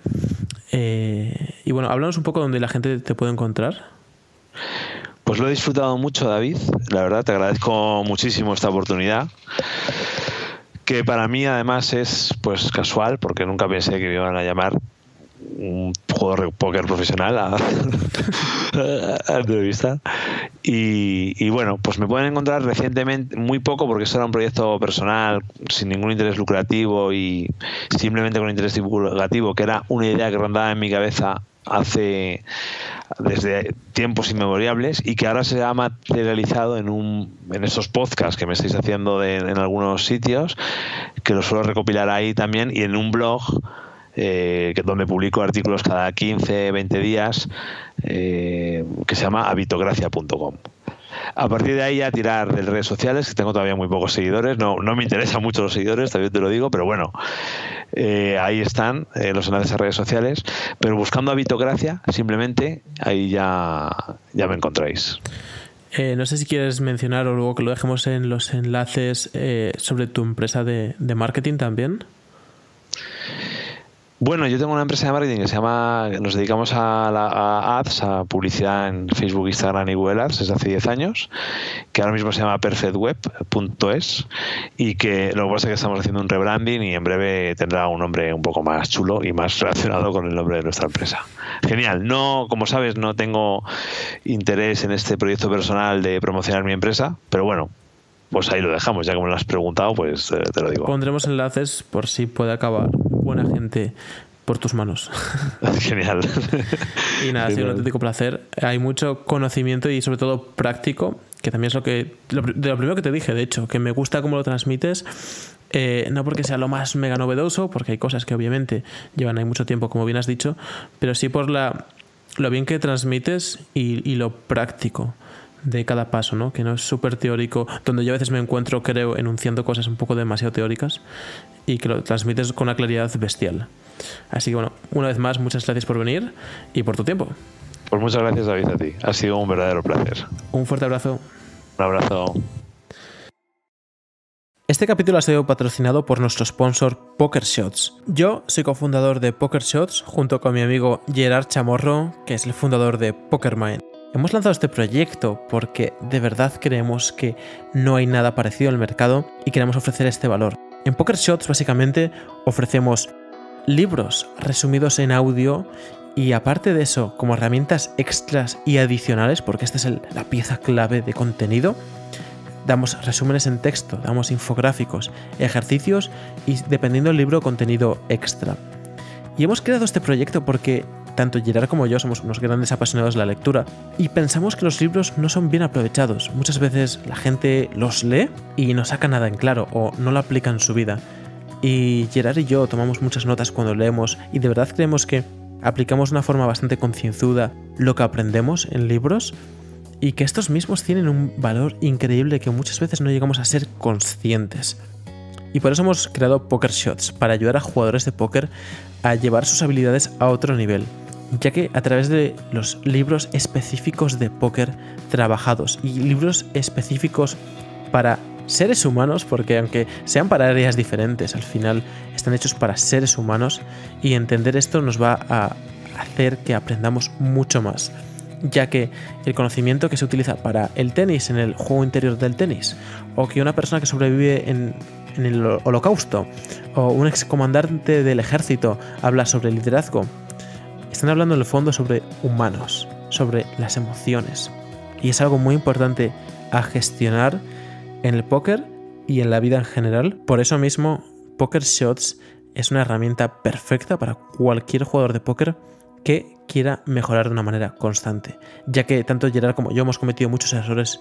Y bueno, háblanos un poco donde la gente te puede encontrar. Pues lo he disfrutado mucho, David. La verdad, te agradezco muchísimo esta oportunidad, que para mí además es pues casual, porque nunca pensé que me iban a llamar un jugador de póker profesional a entrevistar. Y bueno, pues me pueden encontrar recientemente, muy poco, porque esto era un proyecto personal sin ningún interés lucrativo y simplemente con interés divulgativo, que era una idea que rondaba en mi cabeza desde tiempos inmemoriales y que ahora se ha materializado en estos podcasts que me estáis haciendo en algunos sitios, que los suelo recopilar ahí también, y en un blog donde publico artículos cada 15, 20 días, que se llama habitocracia.com. A partir de ahí a tirar de redes sociales, que tengo todavía muy pocos seguidores, no me interesan mucho los seguidores, también te lo digo, pero bueno, ahí están los enlaces a redes sociales, pero buscando Habitocracia, simplemente ahí ya me encontráis. No sé si quieres mencionar, o luego que lo dejemos en los enlaces, sobre tu empresa de marketing también. Bueno, yo tengo una empresa de marketing que se llama, nos dedicamos a ads, a publicidad en Facebook, Instagram y Google Ads desde hace 10 años, que ahora mismo se llama perfectweb.es, y que lo que pasa es que estamos haciendo un rebranding y en breve tendrá un nombre un poco más chulo y más relacionado con el nombre de nuestra empresa. Genial. No, como sabes, no tengo interés en este proyecto personal de promocionar mi empresa, pero bueno, pues ahí lo dejamos, ya que me lo has preguntado, pues te lo digo. Pondremos enlaces por si puede acabar buena gente por tus manos. Genial. Y nada, ha sido un auténtico placer. Hay mucho conocimiento y sobre todo práctico, que también es lo primero que te dije, de hecho, que me gusta cómo lo transmites, no porque sea lo más mega novedoso, porque hay cosas que obviamente llevan ahí mucho tiempo, como bien has dicho, pero sí por lo bien que transmites y lo práctico de cada paso, ¿no? Que no es súper teórico, donde yo a veces me encuentro, creo, enunciando cosas un poco demasiado teóricas, y que lo transmites con una claridad bestial. Así que bueno, una vez más, muchas gracias por venir y por tu tiempo. Pues muchas gracias, David, a ti. Ha sido un verdadero placer. Un fuerte abrazo. Un abrazo. Este capítulo ha sido patrocinado por nuestro sponsor PokerShots. Yo soy cofundador de PokerShots junto con mi amigo Gerard Chamorro, que es el fundador de PokerMind. Hemos lanzado este proyecto porque de verdad creemos que no hay nada parecido en el mercado y queremos ofrecer este valor. En PokerShots básicamente ofrecemos libros resumidos en audio y aparte de eso, como herramientas extras y adicionales, porque esta es la pieza clave de contenido, damos resúmenes en texto, damos infográficos, ejercicios y, dependiendo del libro, contenido extra. Y hemos creado este proyecto porque tanto Gerard como yo somos unos grandes apasionados de la lectura y pensamos que los libros no son bien aprovechados. Muchas veces la gente los lee y no saca nada en claro o no lo aplica en su vida. Y Gerard y yo tomamos muchas notas cuando leemos y de verdad creemos que aplicamos de una forma bastante concienzuda lo que aprendemos en libros y que estos mismos tienen un valor increíble que muchas veces no llegamos a ser conscientes. Y por eso hemos creado Poker Shots, para ayudar a jugadores de póker a llevar sus habilidades a otro nivel, ya que a través de los libros específicos de póker trabajados y libros específicos para seres humanos, porque aunque sean para áreas diferentes, al final están hechos para seres humanos, y entender esto nos va a hacer que aprendamos mucho más, ya que el conocimiento que se utiliza para el tenis en el juego interior del tenis, o que una persona que sobrevive en el holocausto, o un excomandante del ejército habla sobre liderazgo, están hablando en el fondo sobre humanos, sobre las emociones, y es algo muy importante a gestionar en el póker y en la vida en general. Por eso mismo, Poker Shots es una herramienta perfecta para cualquier jugador de póker que quiera mejorar de una manera constante, ya que tanto Gerard como yo hemos cometido muchos errores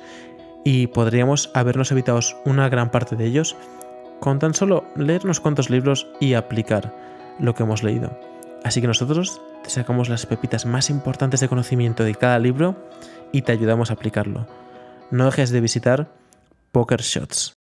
y podríamos habernos evitado una gran parte de ellos con tan solo leer unos cuantos libros y aplicar lo que hemos leído. Así que nosotros te sacamos las pepitas más importantes de conocimiento de cada libro y te ayudamos a aplicarlo. No dejes de visitar Poker Shots.